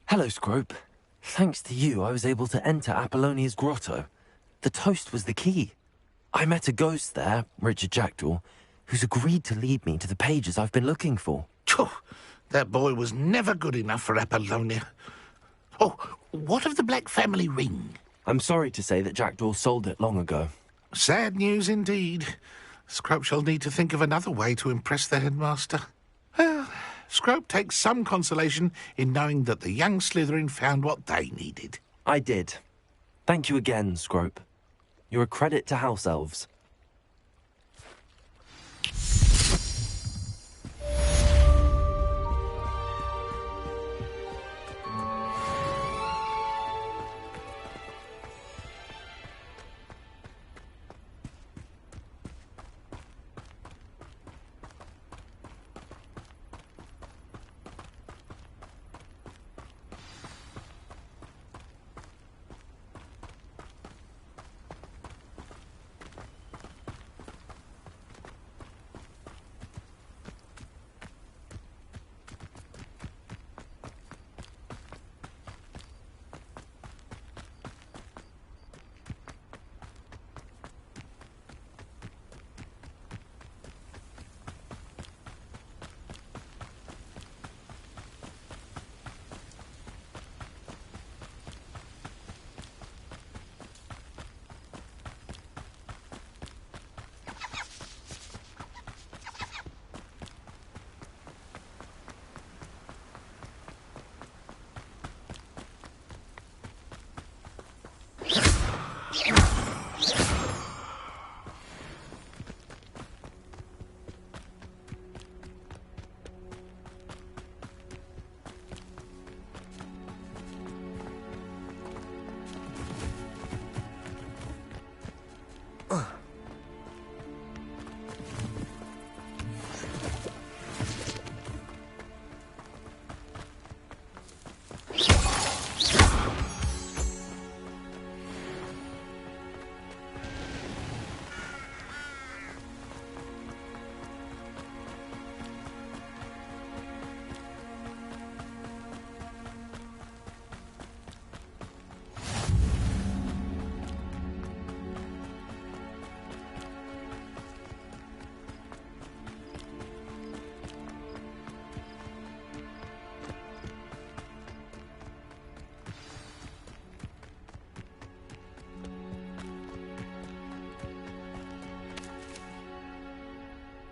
Hello, Scrope. Thanks to you, I was able to enter Apollonia's grotto. The toast was the key. I met a ghost there, Richard Jackdaw, who's agreed to lead me to the pages I've been looking for. That boy was never good enough for Apollonia. Oh, what of the Black family ring? I'm sorry to say that Jackdaw sold it long ago. Sad news indeed. Scrope shall need to think of another way to impress the headmaster. Well, Scrope takes some consolation in knowing that the young Slytherin found what they needed. I did. Thank you again, Scrope. You're a credit to House Elves.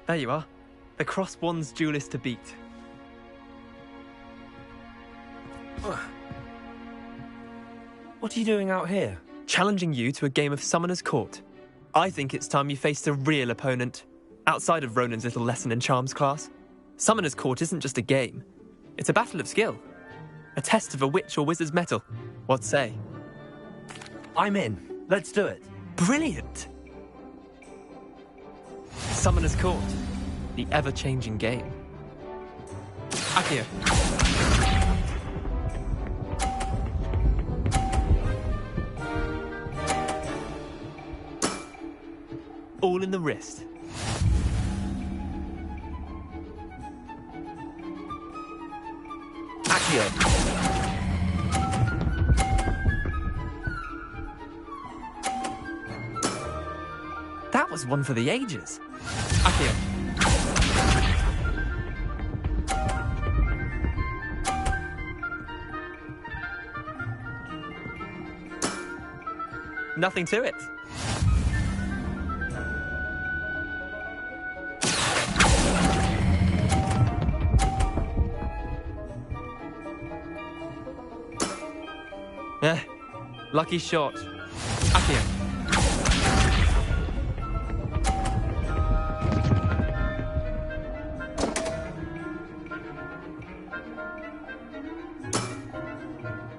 There you are. The Cross Wands duelist to beat. What are you doing out here? Challenging you to a game of Summoner's Court. I think it's time you faced a real opponent, outside of Ronan's little lesson in charms class. Summoner's Court isn't just a game. It's a battle of skill. A test of a witch or wizard's mettle. What say? I'm in. Let's do it. Brilliant! Summoner's Court. The ever-changing game. Accio. All in the wrist. Accio. That was one for the ages. Accio. Nothing to it. Lucky shot. Accio.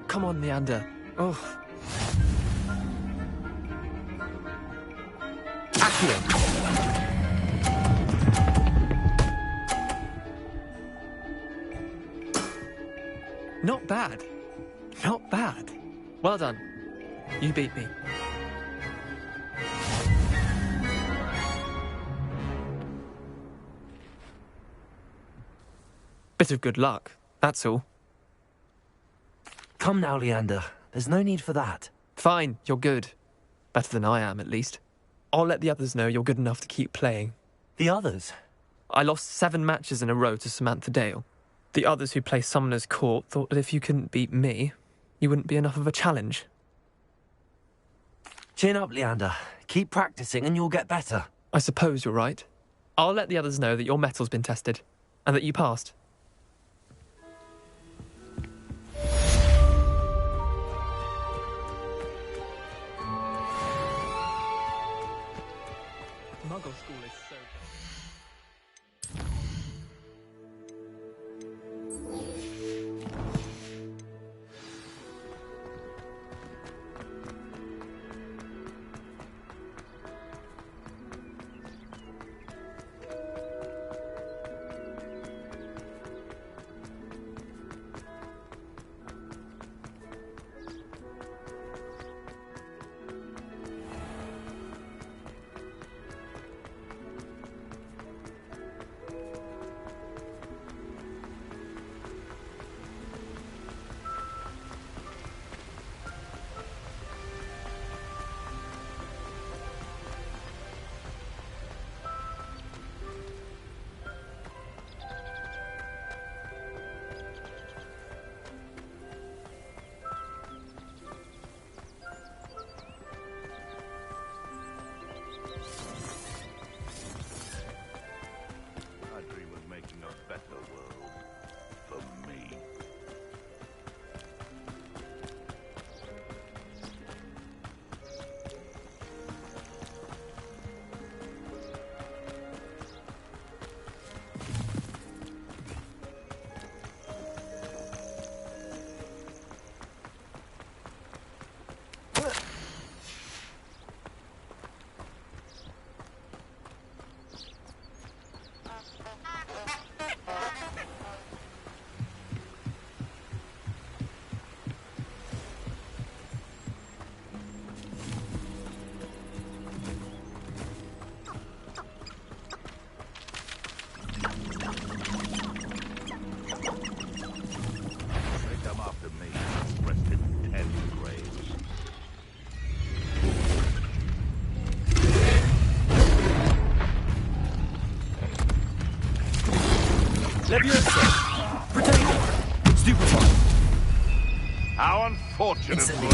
Come on, Leander. Oh. Accio. Not bad. Not bad. Well done. You beat me. Bit of good luck, that's all. Come now, Leander. There's no need for that. Fine, you're good. Better than I am, at least. I'll let the others know you're good enough to keep playing. The others? I lost 7 matches in a row to Samantha Dale. The others who play Summoner's Court thought that if you couldn't beat me, you wouldn't be enough of a challenge. Chin up, Leander. Keep practicing and you'll get better. I suppose you're right. I'll let the others know that your metal's been tested, and that you passed. Muggle school is so... Leviosa! Potato! Stupefy! How unfortunately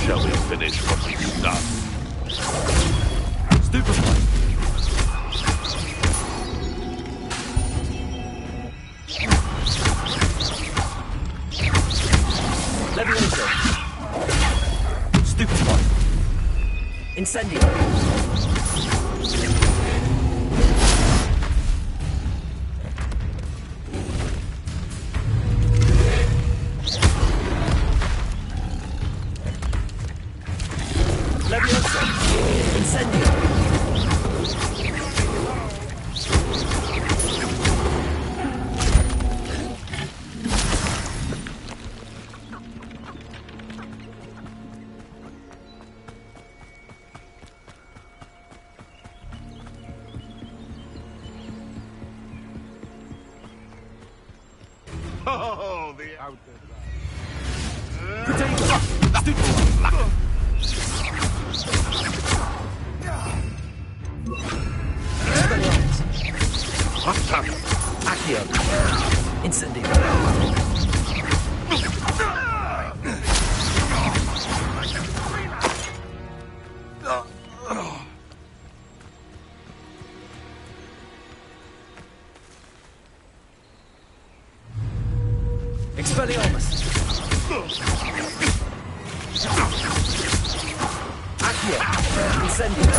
shall we finish what we've done? Stupefy! Leviosa! Stupefy! Incendio! Oh, the outer Accio! Incendio! Expelliarmus! Accio! Incendio!